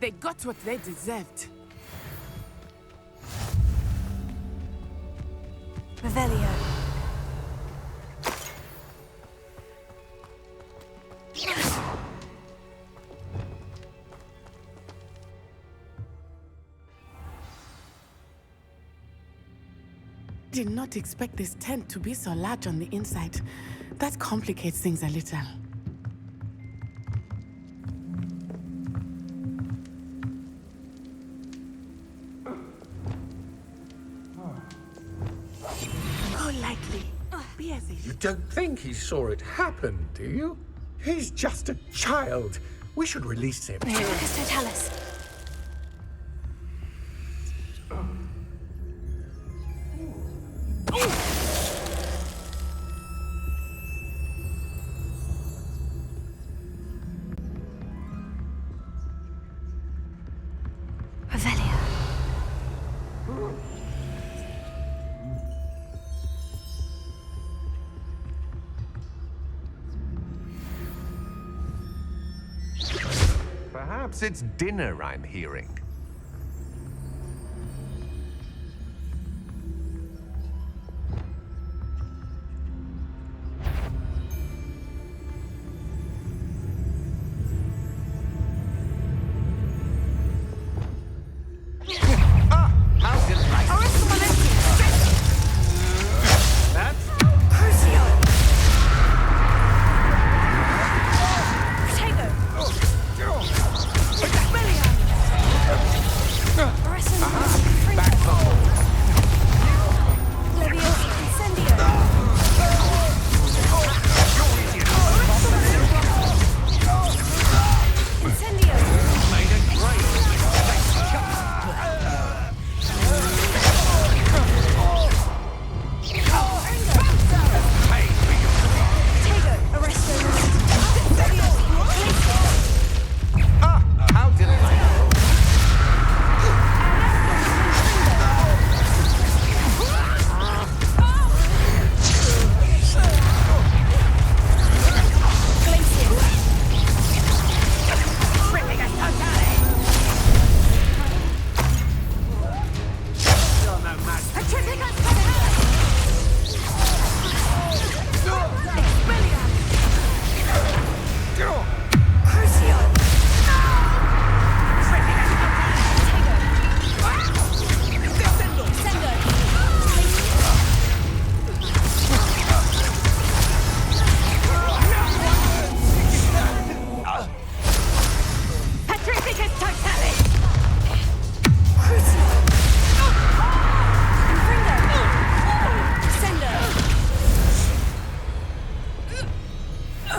They got what they deserved. Revelio. Did not expect this tent to be so large on the inside. That complicates things a little. Go lightly. Be as if. You don't think he saw it happen, do you? He's just a child. We should release him. Focus Totalis. Revelio. Perhaps it's dinner I'm hearing.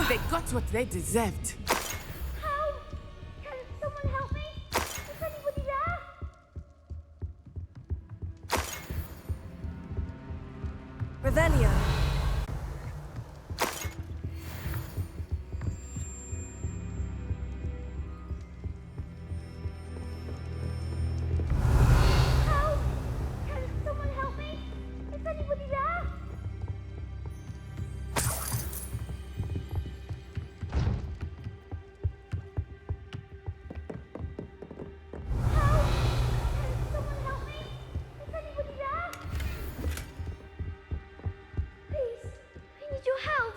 They got what they deserved. How? Can someone help me? Is anybody there? Revelio. How? Can someone help me? Is anybody there? How? Can someone help me? Is anybody there? Please, I need your help.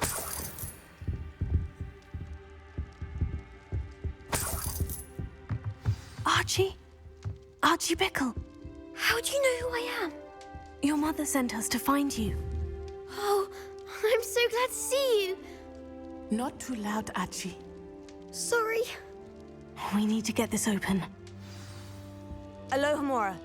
Archie? Archie Bickle. How do you know who I am? Your mother sent us to find you. Oh, I'm so glad to see you. Not too loud, Archie. Sorry. We need to get this open. Alohomora.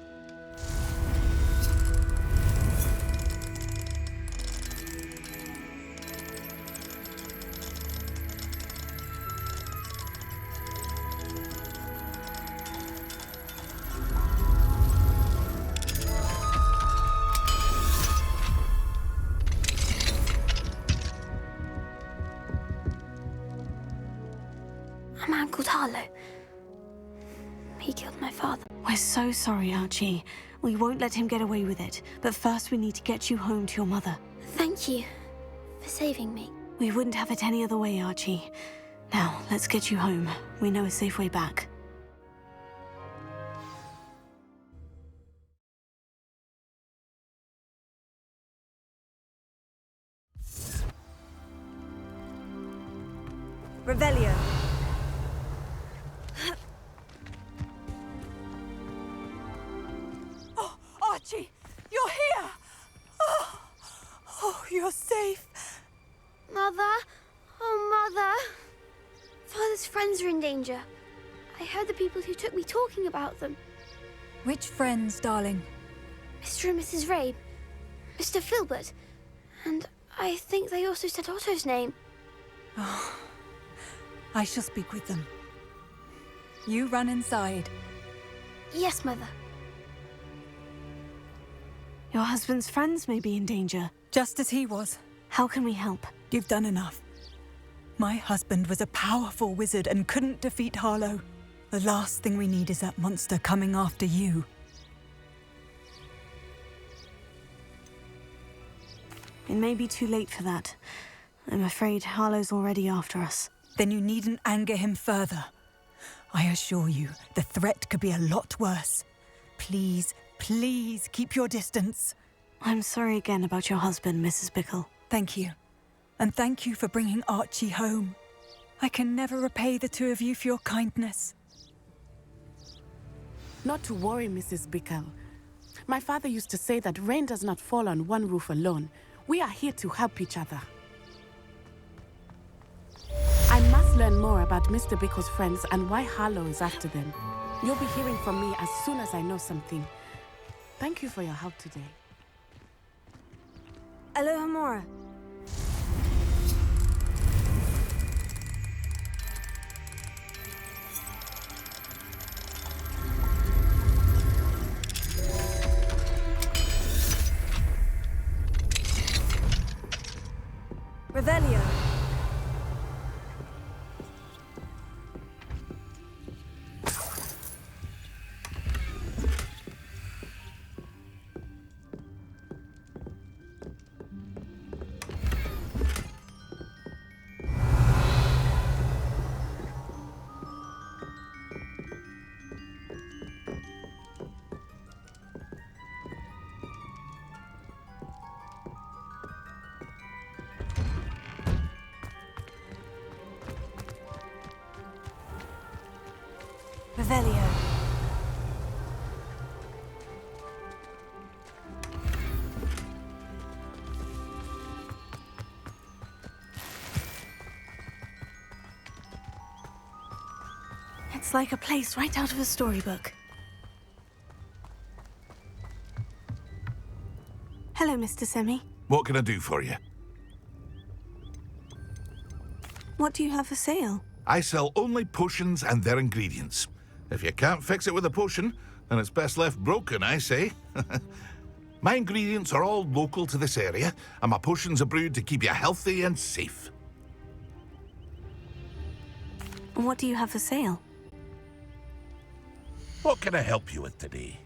A man called Harlow. He killed my father. We're so sorry, Archie. We won't let him get away with it. But first we need to get you home to your mother. Thank you for saving me. We wouldn't have it any other way, Archie. Now, let's get you home. We know a safe way back. Revelio. Oh, Archie, you're here! Oh, you're safe. Mother? Oh, Mother. Father's friends are in danger. I heard the people who took me talking about them. Which friends, darling? Mr. and Mrs. Rabe, Mr. Filbert, and I think they also said Otto's name. Oh, I shall speak with them. You run inside. Yes, Mother. Your husband's friends may be in danger. Just as he was. How can we help? You've done enough. My husband was a powerful wizard and couldn't defeat Harlow. The last thing we need is that monster coming after you. It may be too late for that. I'm afraid Harlow's already after us. Then you needn't anger him further. I assure you, the threat could be a lot worse. Please, please keep your distance. I'm sorry again about your husband, Mrs. Bickle. Thank you. And thank you for bringing Archie home. I can never repay the two of you for your kindness. Not to worry, Mrs. Bickle. My father used to say that rain does not fall on one roof alone. We are here to help each other. I must learn more about Mr. Bickle's friends and why Harlow is after them. You'll be hearing from me as soon as I know something. Thank you for your help today. Alohomora. Revelio. Revelio. It's like a place right out of a storybook. Hello, Mr. Semi. What can I do for you? What do you have for sale? I sell only potions and their ingredients. If you can't fix it with a potion, then it's best left broken, I say. My ingredients are all local to this area, and my potions are brewed to keep you healthy and safe. What do you have for sale? What can I help you with today?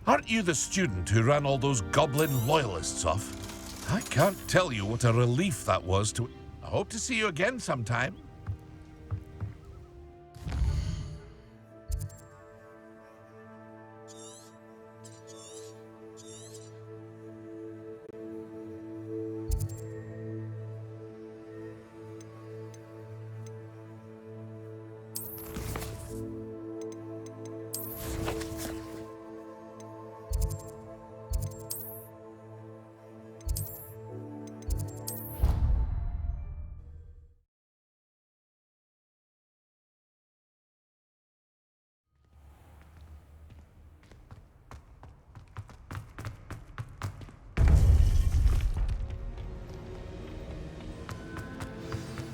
Aren't you the student who ran all those goblin loyalists off? I can't tell you what a relief that was to... I hope to see you again sometime.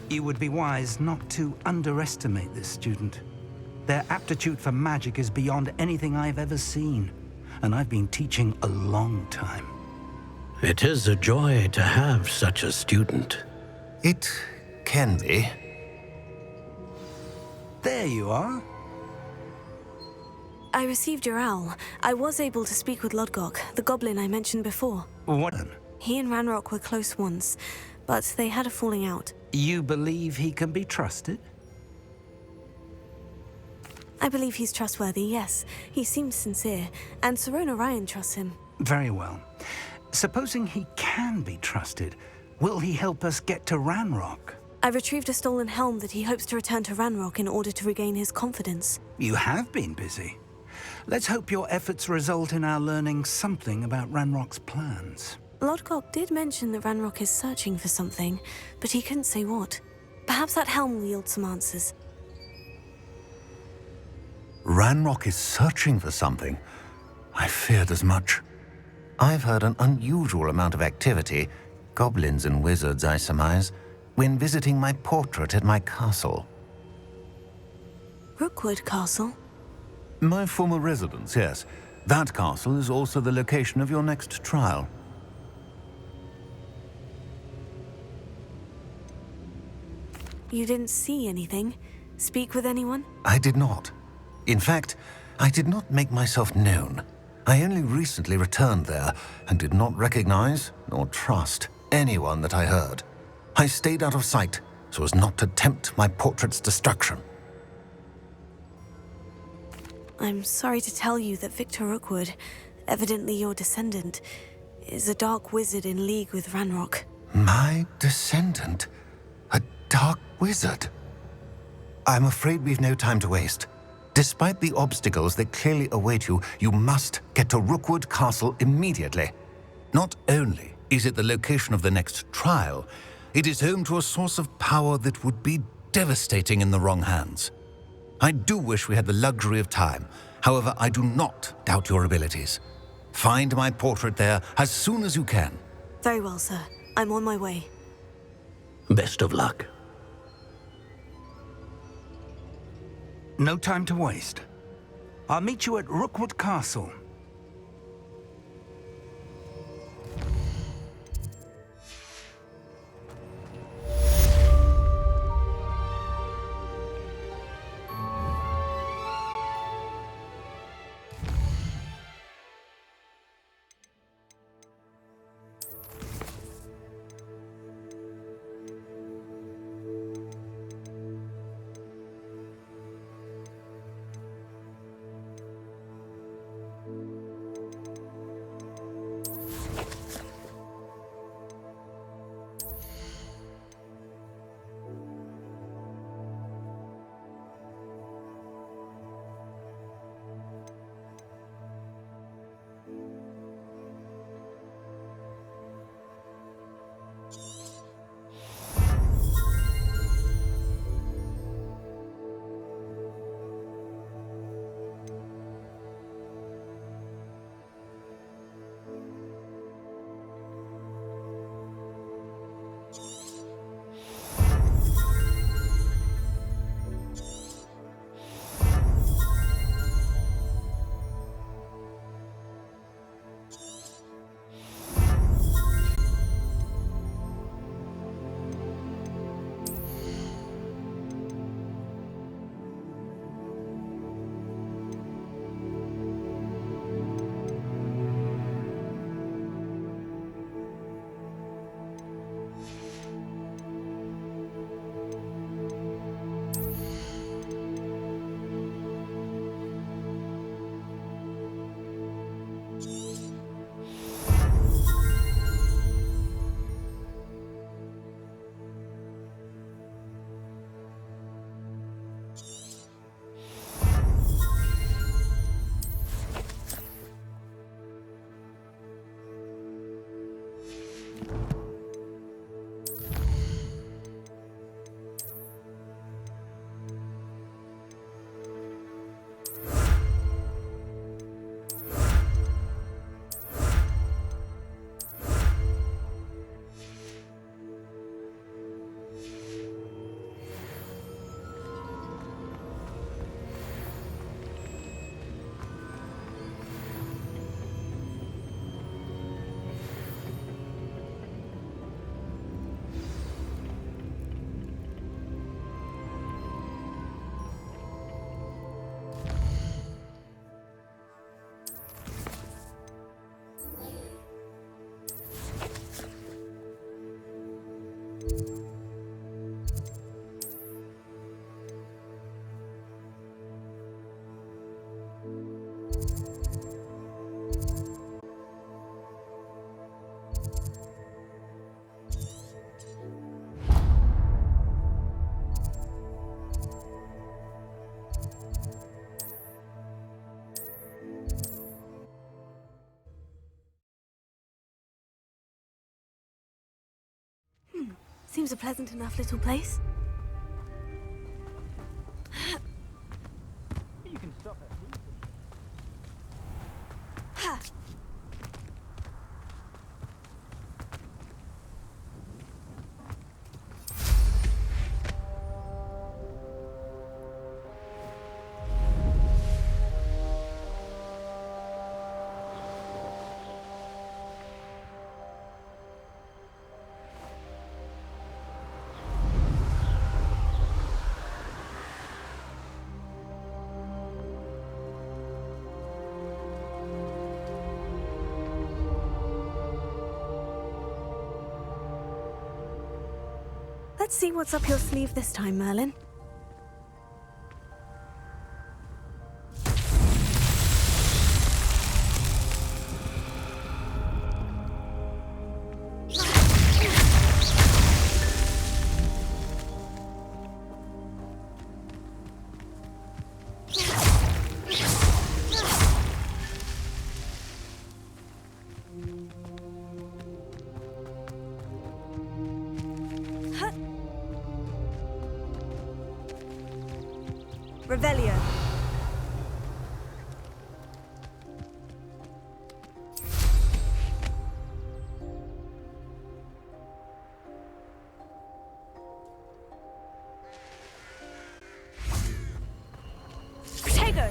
You would be wise not to underestimate this student. Their aptitude for magic is beyond anything I've ever seen, and I've been teaching a long time. It is a joy to have such a student. It can be. There you are. I received your owl. I was able to speak with Lodgok, the goblin I mentioned before. What? He and Ranrock were close once, but they had a falling out. You believe he can be trusted? I believe he's trustworthy, yes. He seems sincere, and Sirona Ryan trusts him. Very well. Supposing he can be trusted, will he help us get to Ranrock? I retrieved a stolen helm that he hopes to return to Ranrock in order to regain his confidence. You have been busy. Let's hope your efforts result in our learning something about Ranrock's plans. Lodgok did mention that Ranrock is searching for something, but he couldn't say what. Perhaps that helm will yield some answers. Ranrock is searching for something. I feared as much. I've heard an unusual amount of activity, goblins and wizards, I surmise, when visiting my portrait at my castle. Rookwood Castle? My former residence, yes. That castle is also the location of your next trial. You didn't see anything? Speak with anyone? I did not. In fact, I did not make myself known. I only recently returned there and did not recognize nor trust anyone that I heard. I stayed out of sight so as not to tempt my portrait's destruction. I'm sorry to tell you that Victor Rookwood, evidently your descendant, is a dark wizard in league with Ranrock. My descendant? A dark wizard? I'm afraid we've no time to waste. Despite the obstacles that clearly await you, you must get to Rookwood Castle immediately. Not only is it the location of the next trial, it is home to a source of power that would be devastating in the wrong hands. I do wish we had the luxury of time. However, I do not doubt your abilities. Find my portrait there as soon as you can. Very well, sir. I'm on my way. Best of luck. No time to waste. I'll meet you at Rookwood Castle. Seems a pleasant enough little place. You can stop it. Ha! Let's see what's up your sleeve this time, Merlin. Revelio. Protego.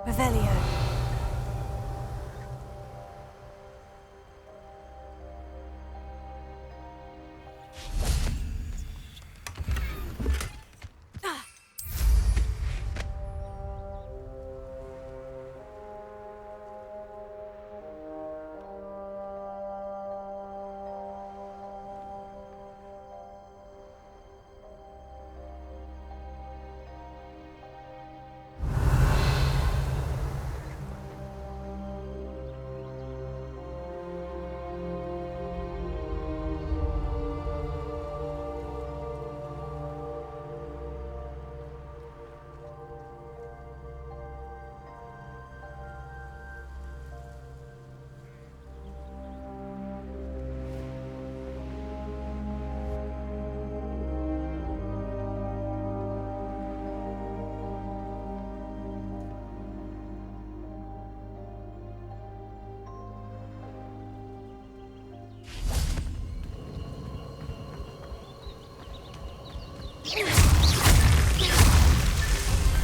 Revelio.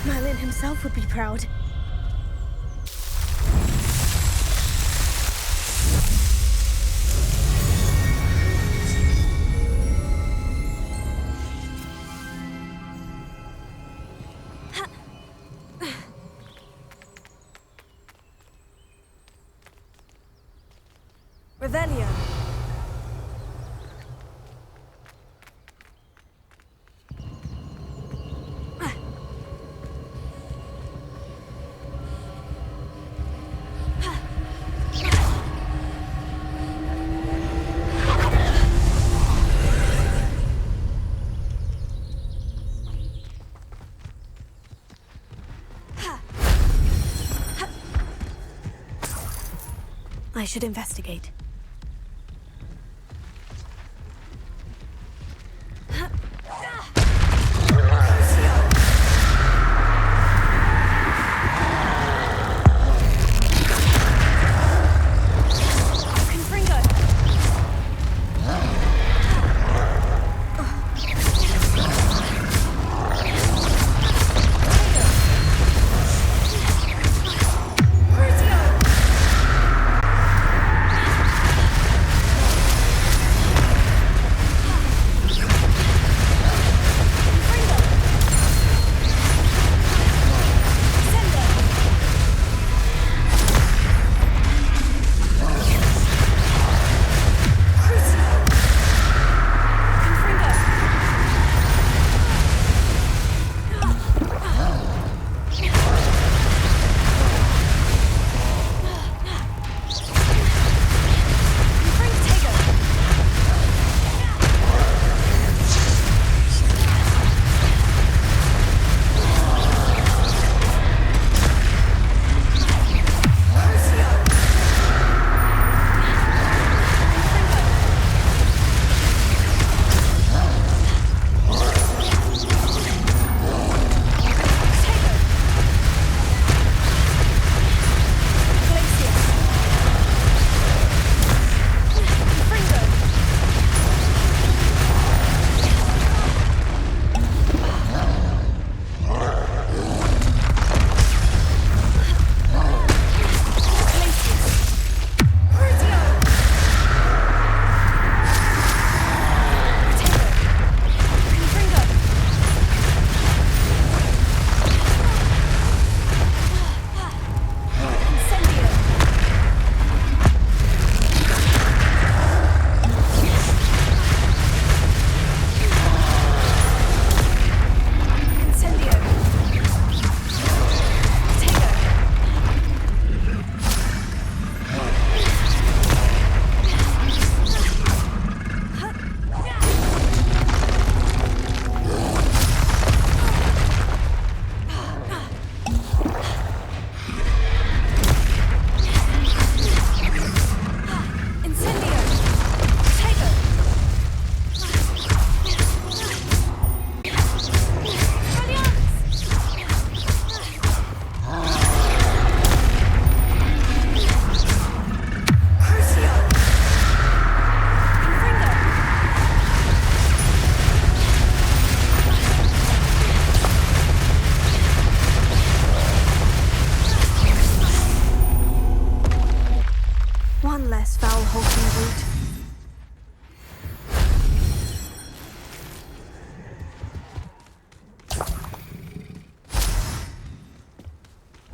Merlin himself would be proud. Revelio. I should investigate.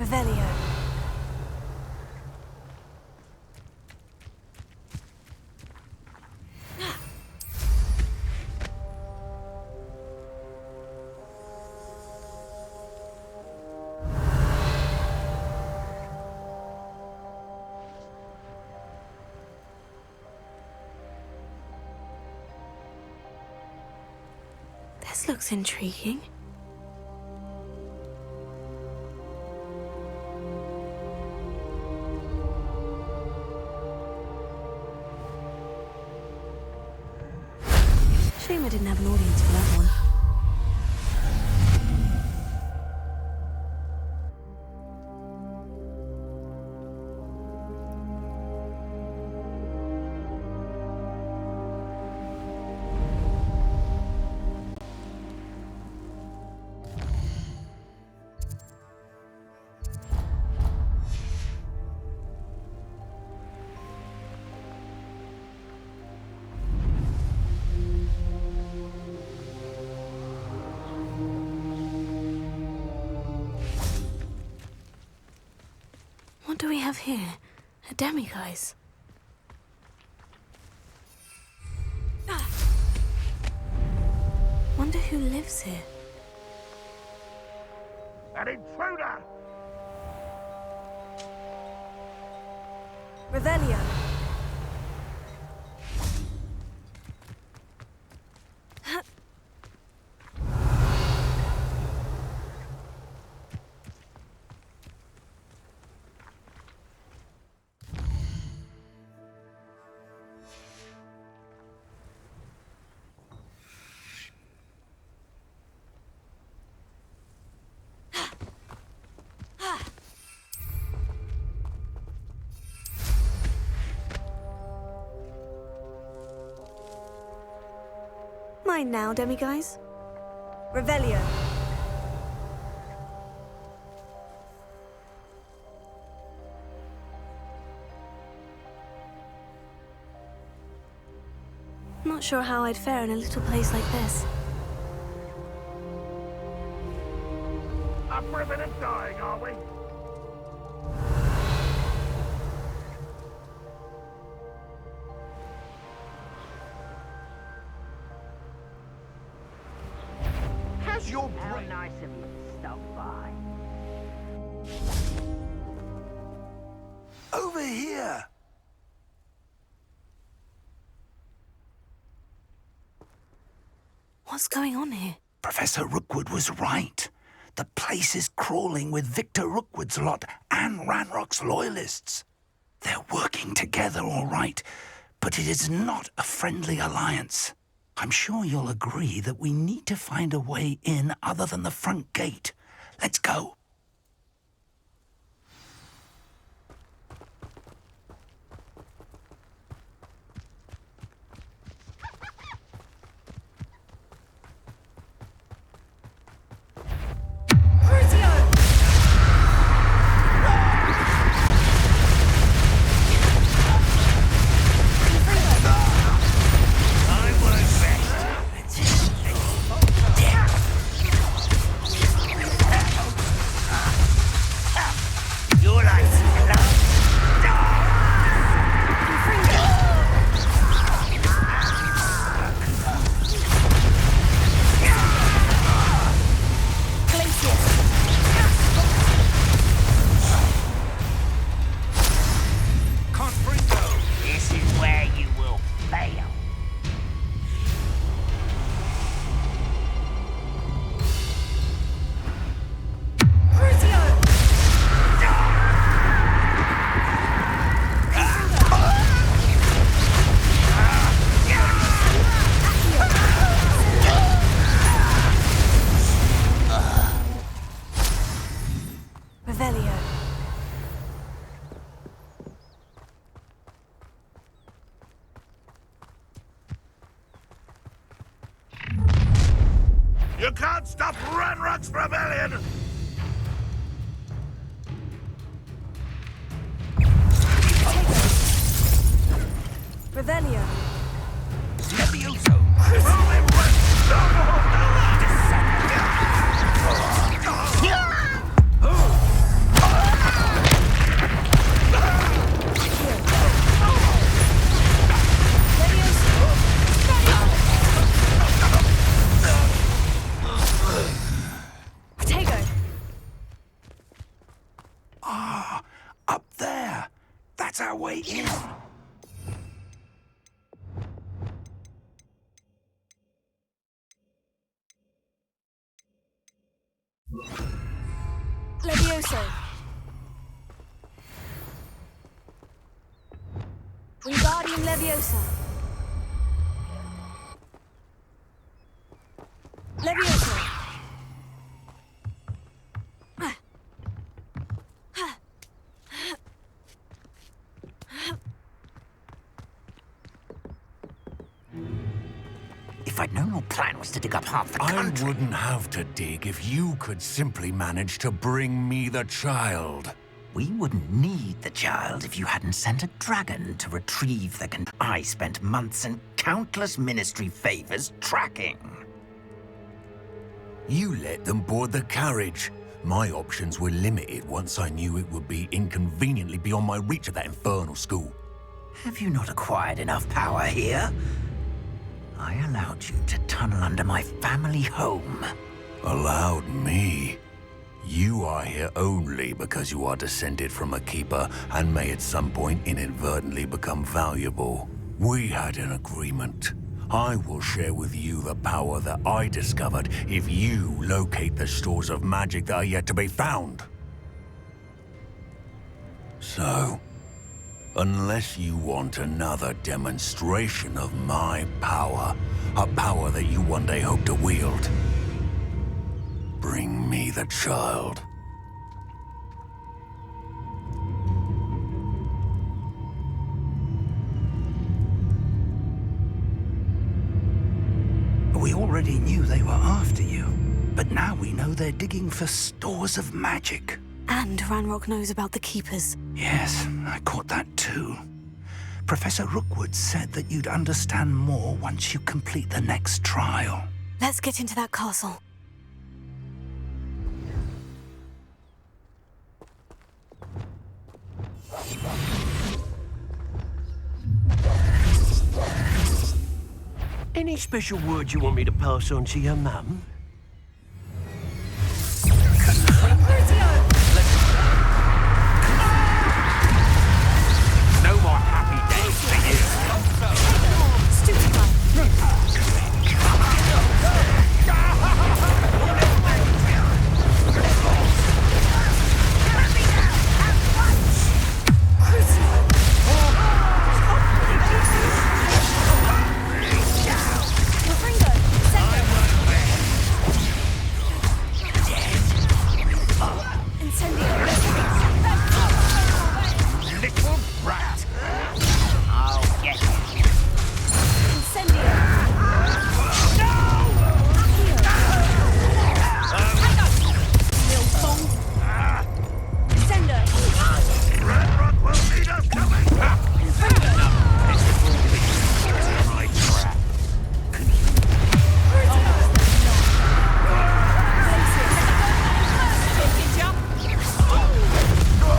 Revelio. This looks intriguing. Shame I didn't have an audience for that one. What do we have here? A demiguise. Wonder who lives here. An intruder! Revelio. Mine now, demiguise. Revelio. Not sure how I'd fare in a little place like this. Up for a bit of dying, are we? How's your brain? How nice of you to stop by. Over here! What's going on here? Professor Rookwood was right. The place is crawling with Victor Rookwood's lot and Ranrock's loyalists. They're working together all right, but it is not a friendly alliance. I'm sure you'll agree that we need to find a way in other than the front gate. Let's go. You can't stop Ranrock's rebellion! Revelio. Levioso. Up there. That's our way in. Levioso. Wingardium Leviosa. Leviosa. If I'd known your plan was to dig up half the country... I wouldn't have to dig if you could simply manage to bring me the child. We wouldn't need the child if you hadn't sent a dragon to retrieve the I spent months and countless ministry favors tracking. You let them board the carriage. My options were limited once I knew it would be inconveniently beyond my reach at that infernal school. Have you not acquired enough power here? I allowed you to tunnel under my family home. Allowed me? You are here only because you are descended from a keeper and may at some point inadvertently become valuable. We had an agreement. I will share with you the power that I discovered if you locate the stores of magic that are yet to be found. So, unless you want another demonstration of my power, a power that you one day hope to wield, bring me the child. We already knew they were after you, but now we know they're digging for stores of magic. And Ranrock knows about the Keepers. Yes, I caught that too. Professor Rookwood said that you'd understand more once you complete the next trial. Let's get into that castle. Any special words you want me to pass on to your mum? No more happy days for you. Little brat. I'll get you. Ranrock will need us coming. My trap.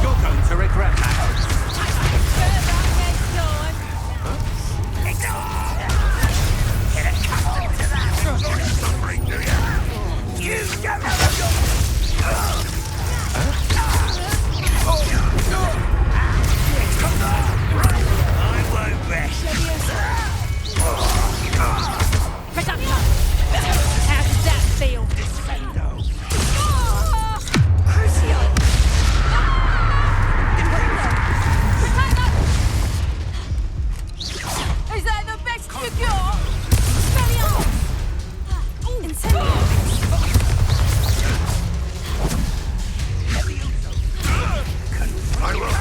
You're going to regret that. Get accustomed to that. Suffering, do you? You get I won't rest. How does that feel? Is that the best you got? I will.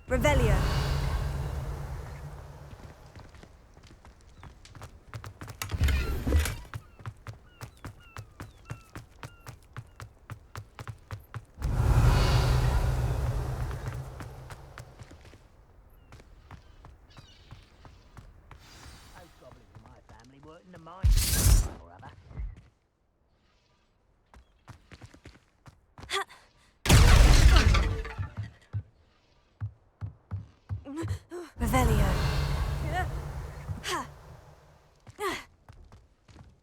Revelio. Revelio.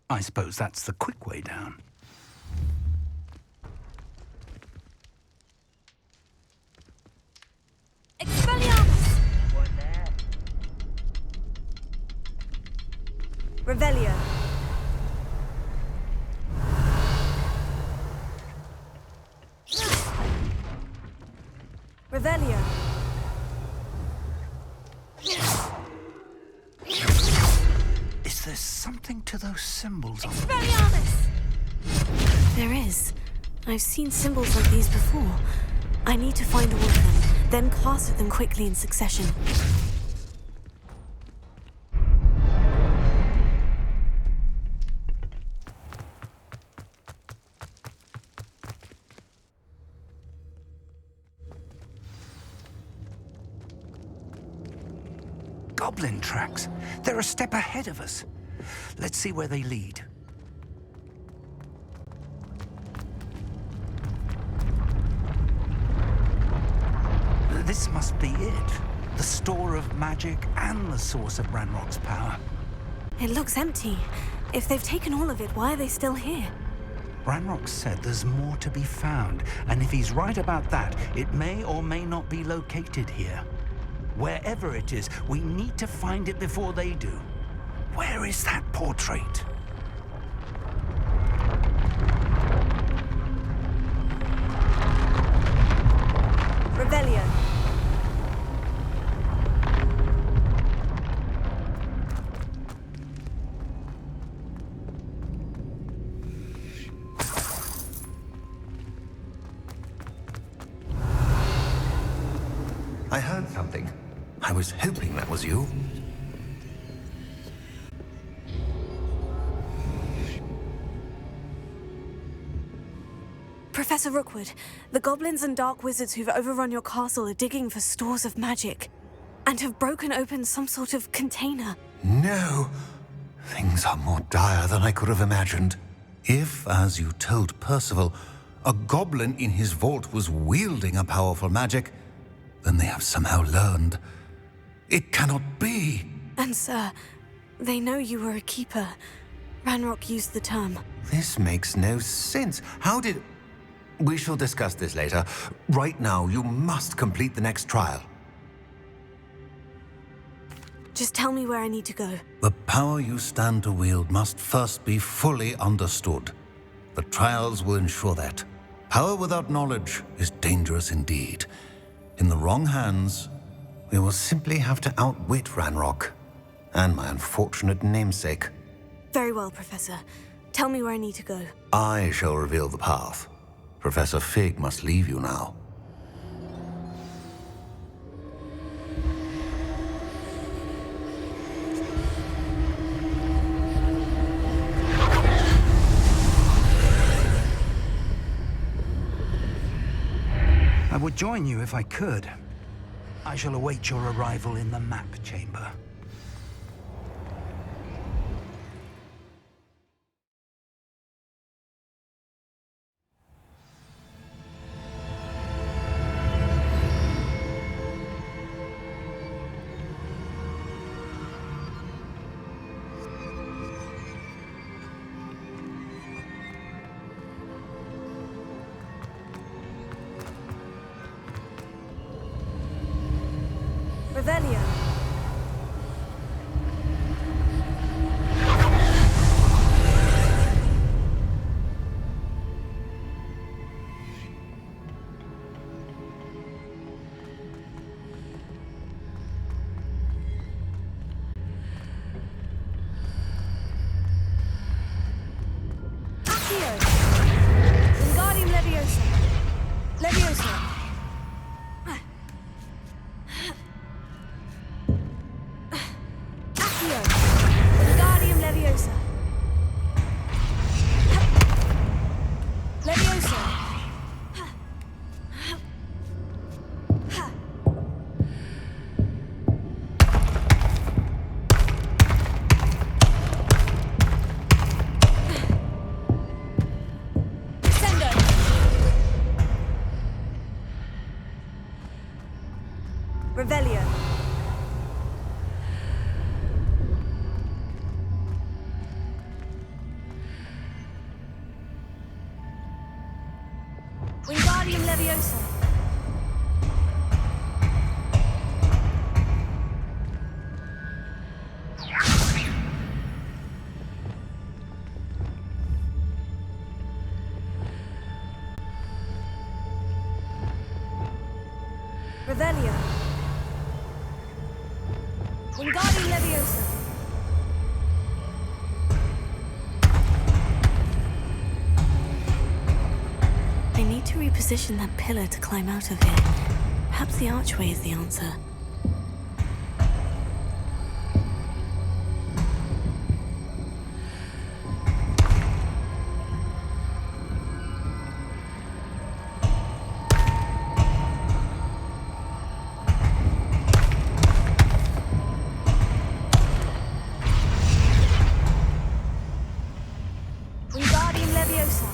I suppose that's the quick way down. Expelliarmus! Revelio. Revelio. Is there something to those symbols on Expelliarmus! There is. I've seen symbols like these before. I need to find all of them, then cast at them quickly in succession. Goblin tracks. They're a step ahead of us. Let's see where they lead. This must be it. The store of magic and the source of Ranrock's power. It looks empty. If they've taken all of it, why are they still here? Ranrock said there's more to be found, and if he's right about that, it may or may not be located here. Wherever it is, we need to find it before they do. Where is that portrait? Revelio. I heard something. I was hoping that was you. Professor Rookwood, the goblins and dark wizards who've overrun your castle are digging for stores of magic and have broken open some sort of container. No. Things are more dire than I could have imagined. If, as you told Percival, a goblin in his vault was wielding a powerful magic, then they have somehow learned. It cannot be. And sir, they know you were a keeper. Ranrock used the term. This makes no sense. How did... We shall discuss this later. Right now, you must complete the next trial. Just tell me where I need to go. The power you stand to wield must first be fully understood. The trials will ensure that. Power without knowledge is dangerous indeed. In the wrong hands, we will simply have to outwit Ranrock and my unfortunate namesake. Very well, Professor. Tell me where I need to go. I shall reveal the path. Professor Fig must leave you now. I would join you if I could. I shall await your arrival in the map chamber. Revelio. Accio. Wingardium Leviosa. Leviosa. Wingardium Leviosa. Leviosa. Descendo. Revelio. Wingardium Leviosa. Revelio. Wingardium Leviosa. I need to reposition that pillar to climb out of here. Perhaps the archway is the answer. Wingardium Leviosa.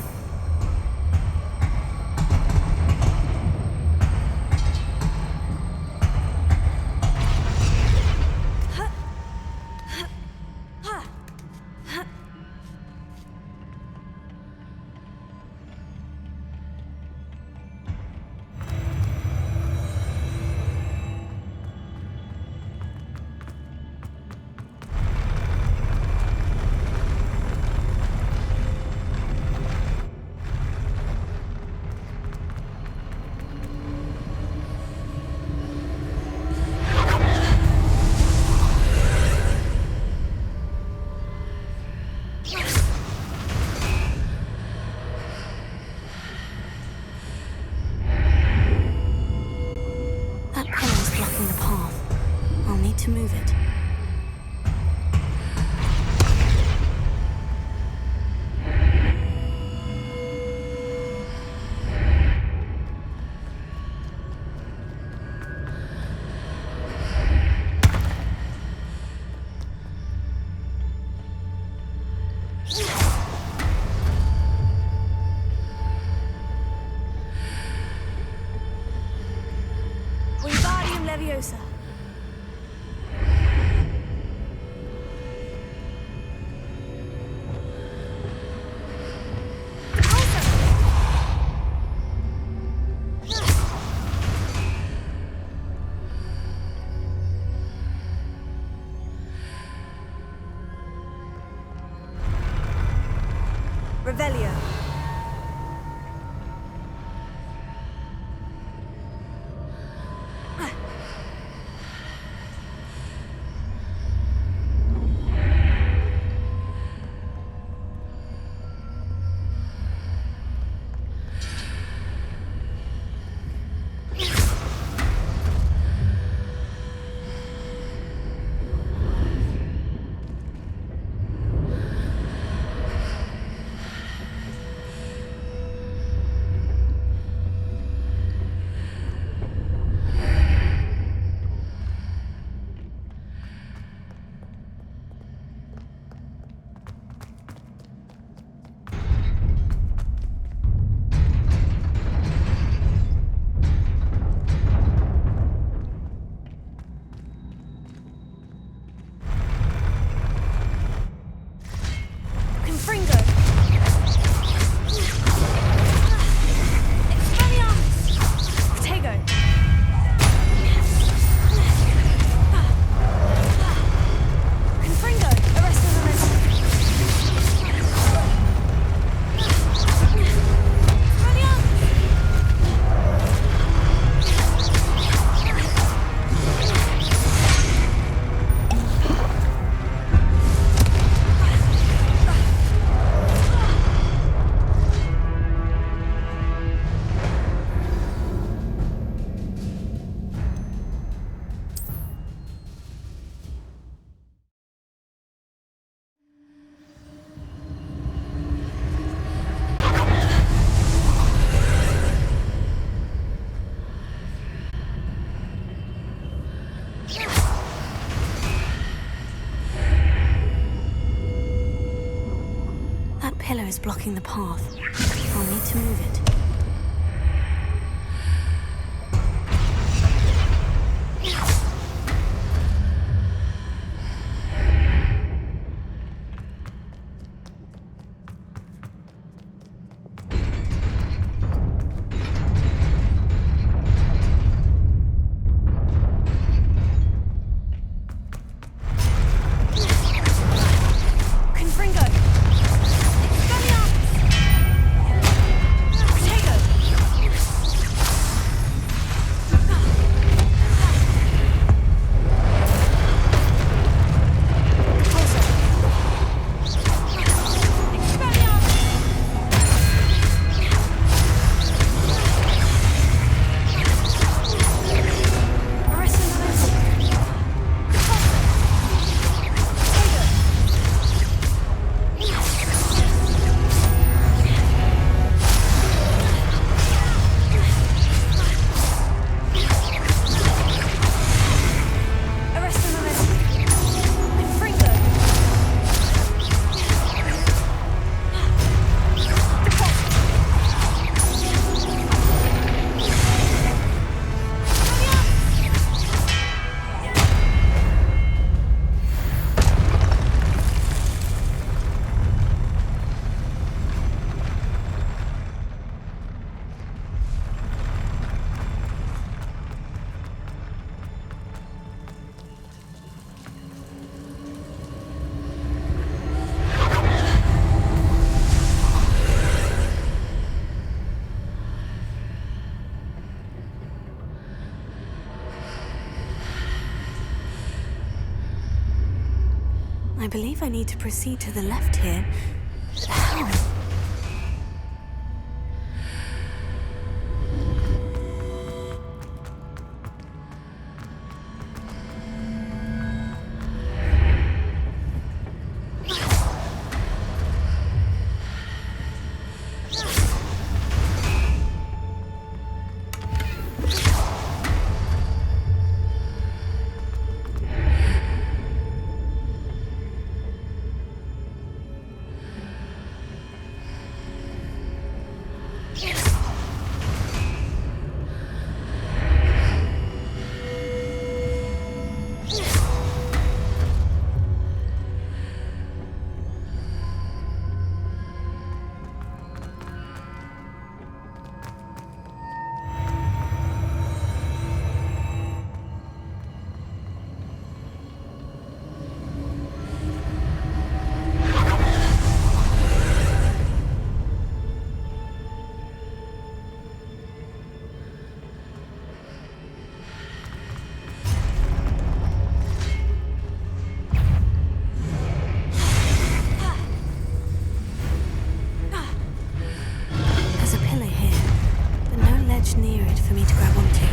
That pillar is blocking the path. I'll need to move it. Wingardium Leviosa. Revelio. Confringo. Expelliarmus. Protego. Confringo. Arresto Momentum. That pillar is blocking the path. I'll need to move it. I believe I need to proceed to the left here. But how? Near it for me to grab onto.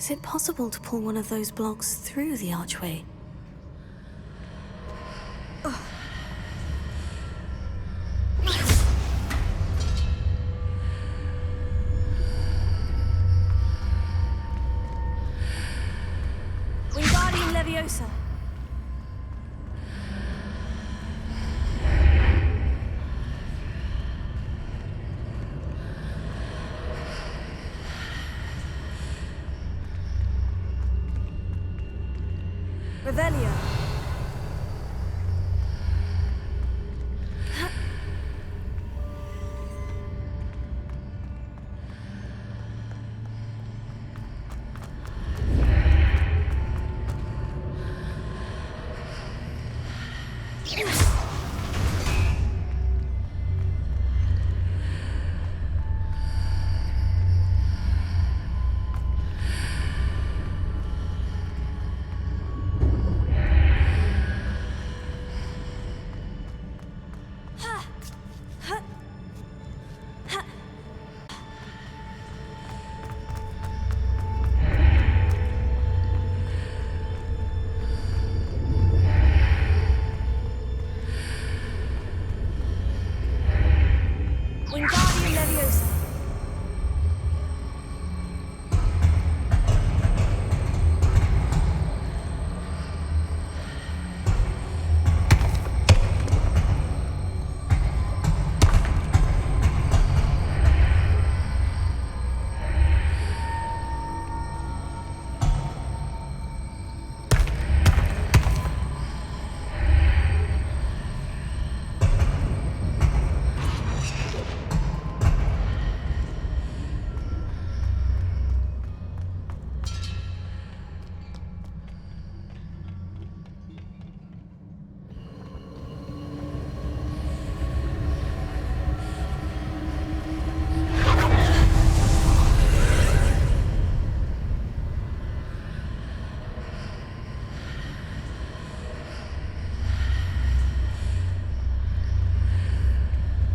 Is it possible to pull one of those blocks through the archway? Wingardium Leviosa. Revelio.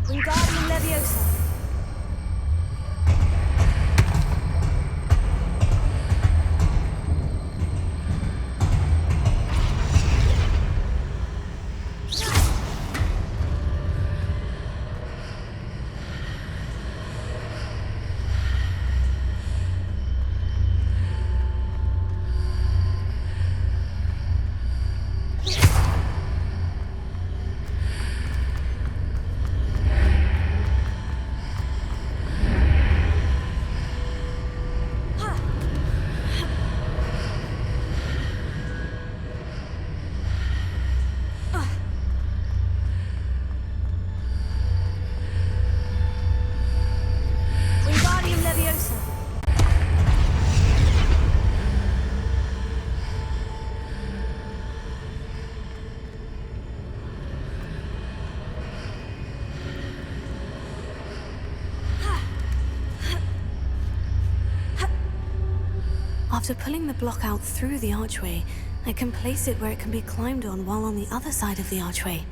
Wingardium Leviosa. Wingardium Leviosa. After pulling the block out through the archway, I can place it where it can be climbed on while on the other side of the archway.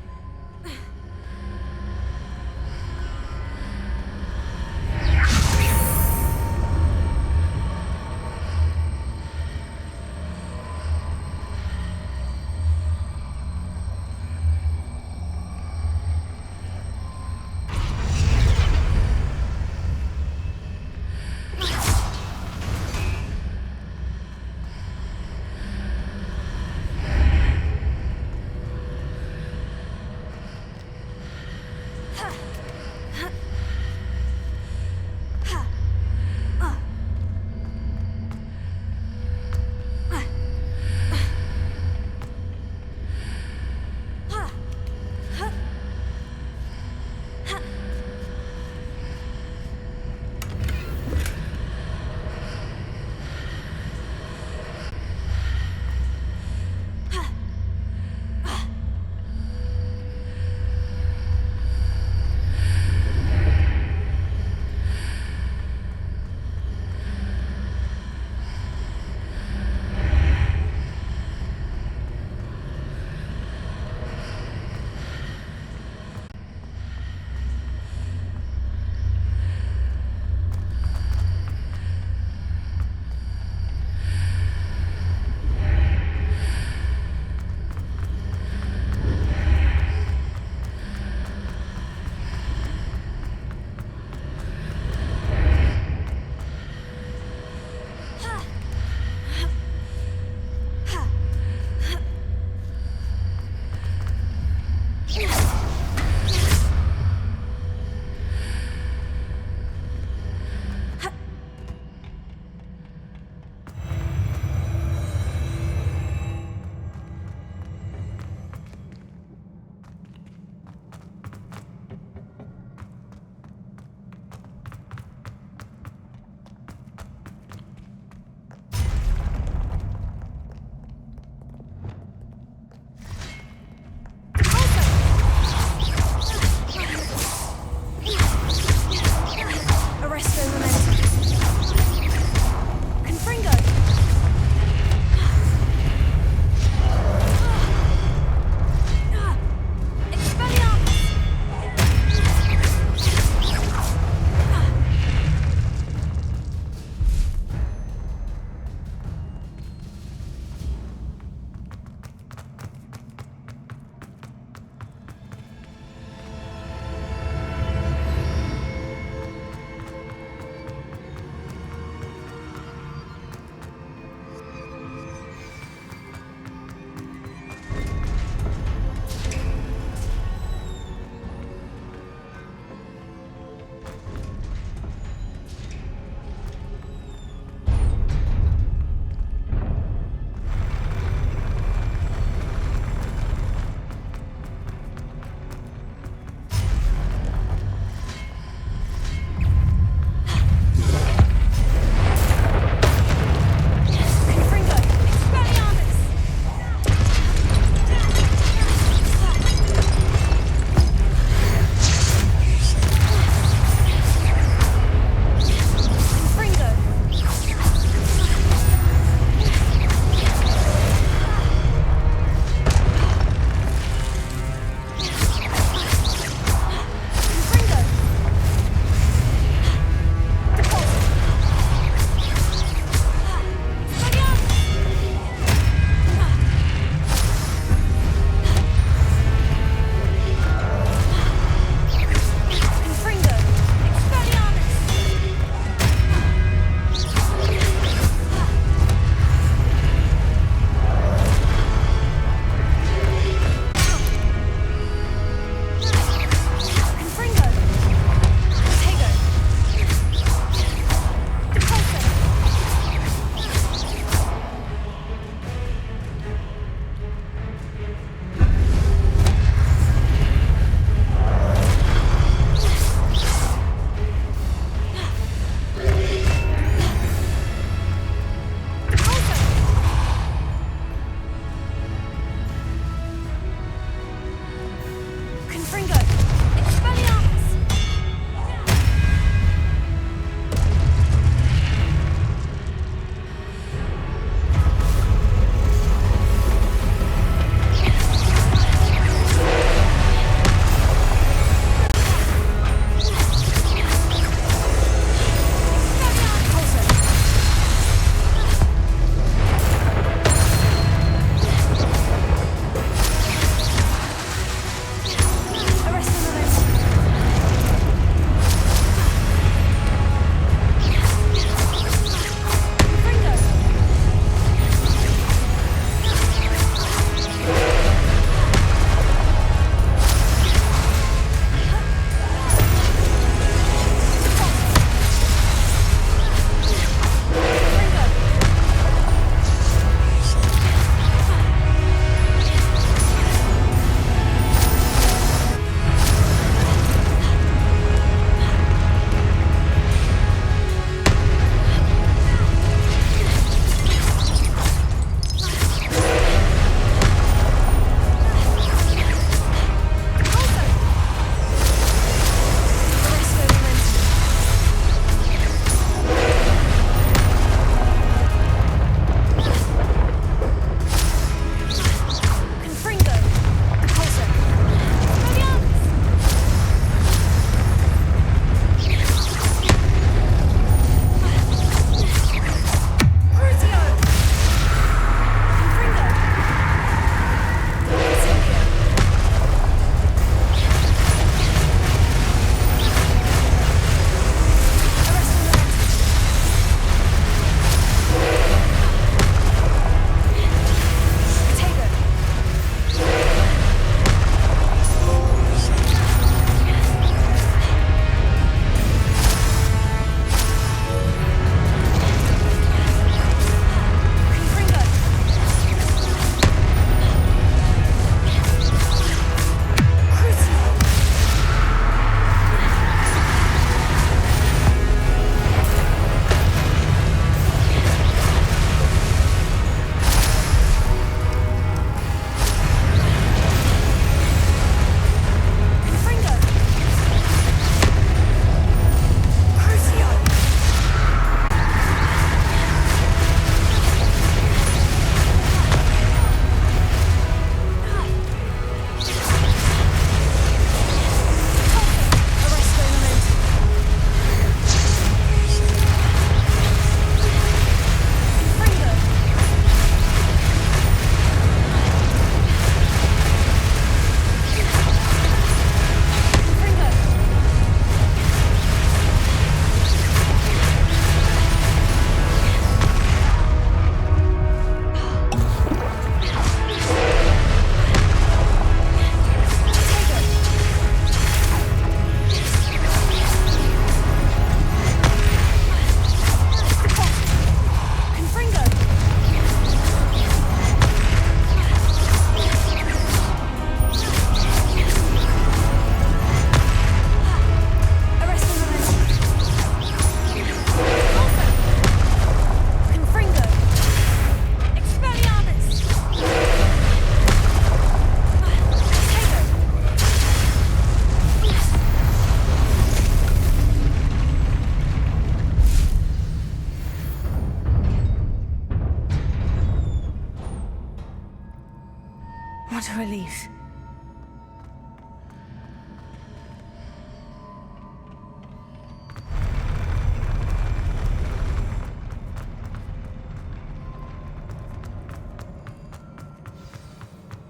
What a relief.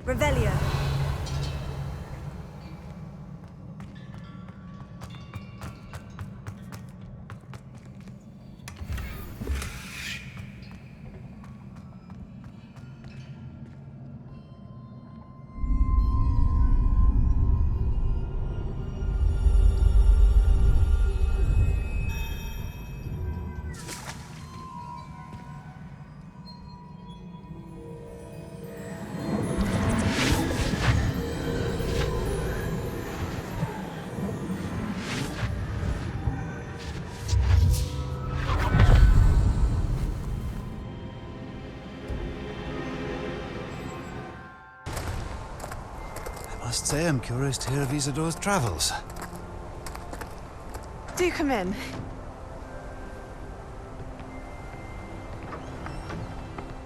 Revelio. I must say I'm curious to hear of Isadore's travels. Do come in.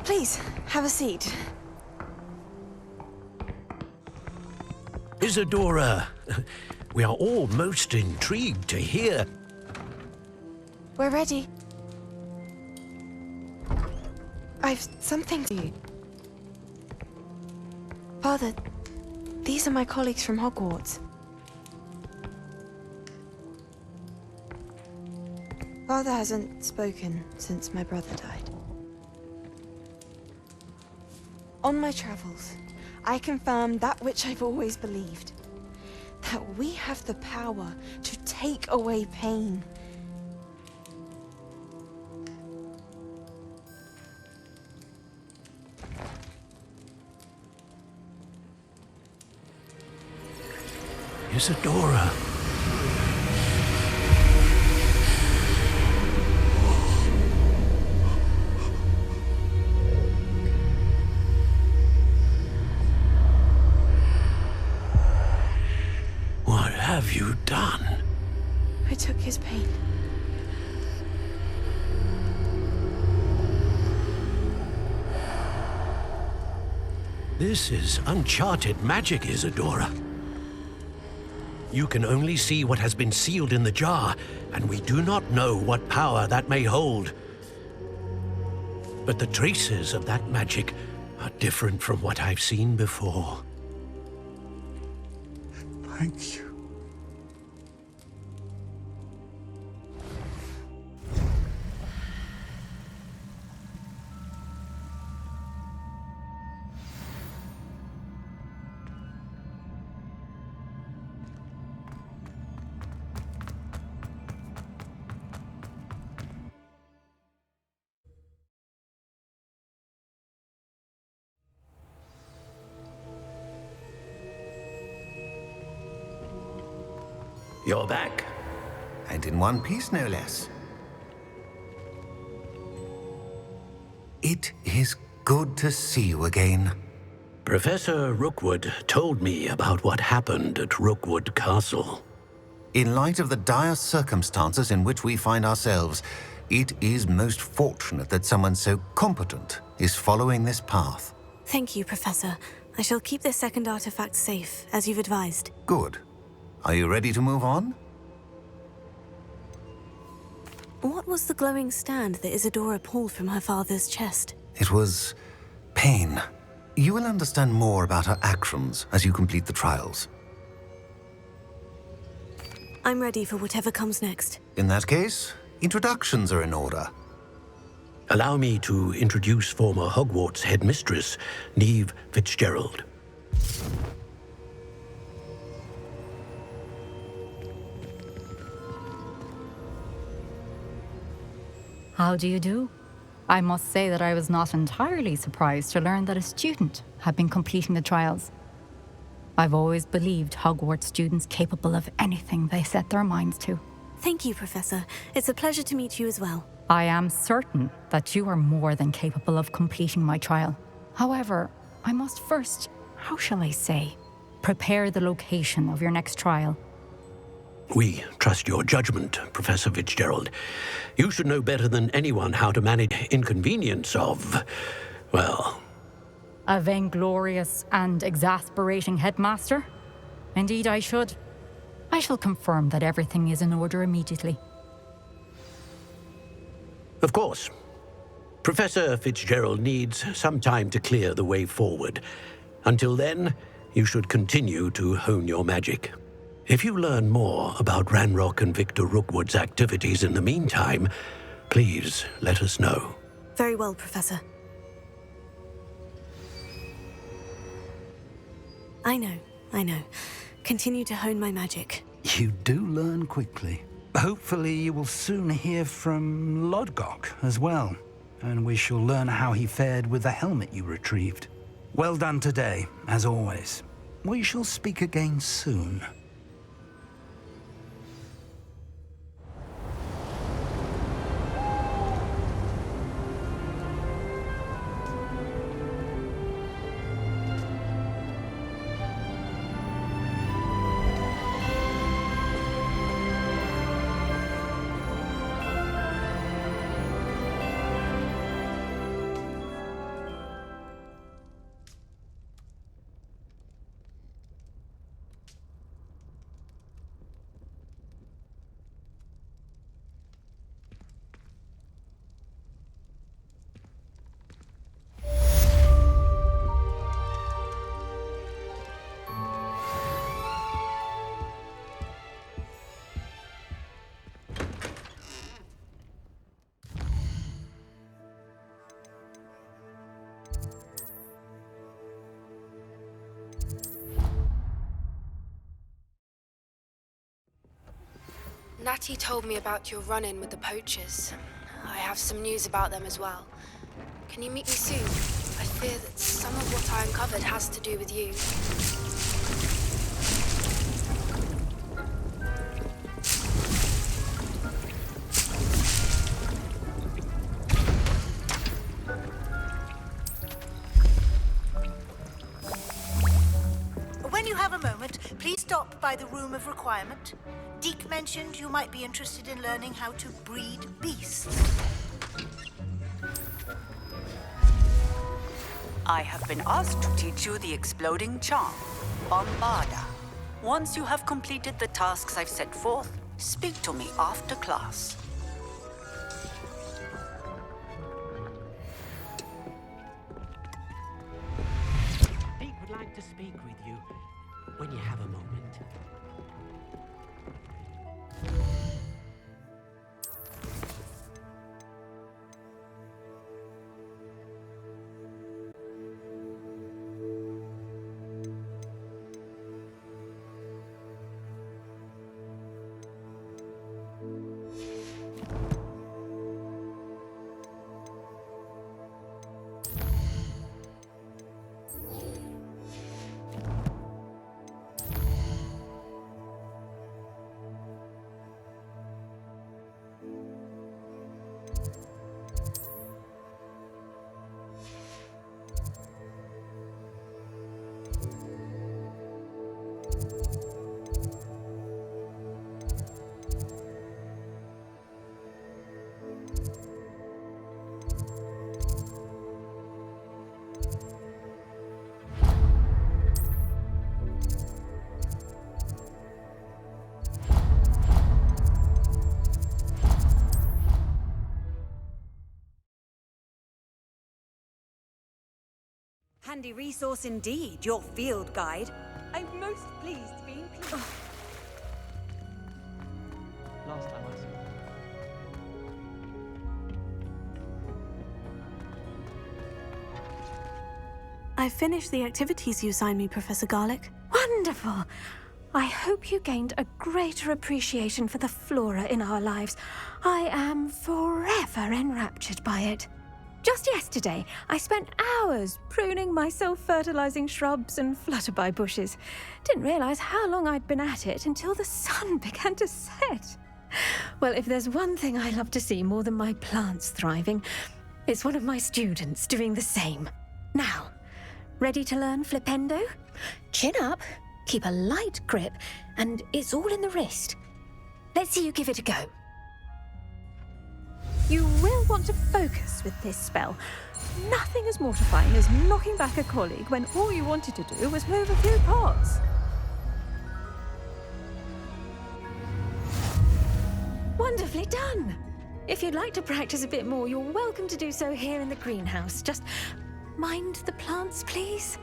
Please, have a seat. Isadora, we are all most intrigued to hear. We're ready. I've something to you. Father, these are my colleagues from Hogwarts. Father hasn't spoken since my brother died. On my travels, I confirmed that which I've always believed. That we have the power to take away pain. Isadora. What have you done? I took his pain. This is uncharted magic, Isadora. You can only see what has been sealed in the jar, and we do not know what power that may hold. But the traces of that magic are different from what I've seen before. Thank you. You're back. And in one piece, no less. It is good to see you again. Professor Rookwood told me about what happened at Rookwood Castle. In light of the dire circumstances in which we find ourselves, it is most fortunate that someone so competent is following this path. Thank you, Professor. I shall keep this second artifact safe, as you've advised. Good. Are you ready to move on? What was the glowing stand that Isadora pulled from her father's chest? It was pain. You will understand more about her actions as you complete the trials. I'm ready for whatever comes next. In that case, introductions are in order. Allow me to introduce former Hogwarts headmistress, Neve Fitzgerald. How do you do? I must say that I was not entirely surprised to learn that a student had been completing the trials. I've always believed Hogwarts students capable of anything they set their minds to. Thank you, Professor. It's a pleasure to meet you as well. I am certain that you are more than capable of completing my trial. However, I must first, how shall I say, prepare the location of your next trial. We trust your judgment, Professor Fitzgerald. You should know better than anyone how to manage inconvenience of, well... A vainglorious and exasperating headmaster? Indeed, I should. I shall confirm that everything is in order immediately. Of course. Professor Fitzgerald needs some time to clear the way forward. Until then, you should continue to hone your magic. If you learn more about Ranrock and Victor Rookwood's activities in the meantime, please let us know. Very well, Professor. I know. Continue to hone my magic. You do learn quickly. Hopefully you will soon hear from Lodgok as well, and we shall learn how he fared with the helmet you retrieved. Well done today, as always. We shall speak again soon. Natty told me about your run-in with the poachers. I have some news about them as well. Can you meet me soon? I fear that some of what I uncovered has to do with you. When you have a moment, please stop by the Room of Requirement. Deke mentioned you might be interested in learning how to breed beasts. I have been asked to teach you the exploding charm, Bombarda. Once you have completed the tasks I've set forth, speak to me after class. Pete would like to speak with you when you have a moment. Handy resource indeed, your field guide. I'm most pleased to be included. Last time I saw. I finished the activities you assigned me, Professor Garlick. Wonderful! I hope you gained a greater appreciation for the flora in our lives. I am forever enraptured by it. Just yesterday, I spent hours pruning my self-fertilizing shrubs and flutterby bushes. Didn't realize how long I'd been at it until the sun began to set. Well, if there's one thing I love to see more than my plants thriving, it's one of my students doing the same. Now, ready to learn Flipendo? Chin up, keep a light grip, and it's all in the wrist. Let's see you give it a go. You will want to focus with this spell. Nothing as mortifying as knocking back a colleague when all you wanted to do was move a few pots. Wonderfully done! If you'd like to practice a bit more, you're welcome to do so here in the greenhouse. Just mind the plants, please.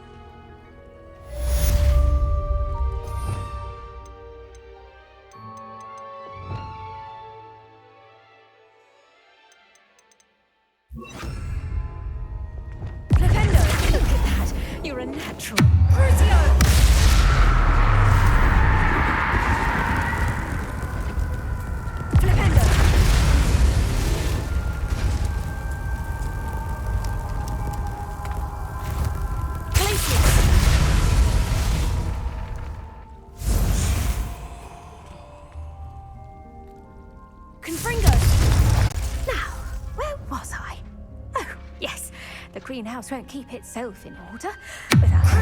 Flipendo, look at that! You're a natural. Crucio! The greenhouse won't keep itself in order without I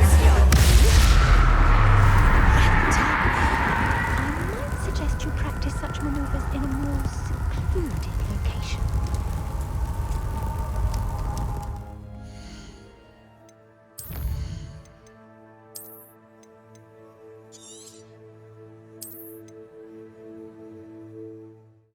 might suggest you practice such maneuvers in a more secluded location.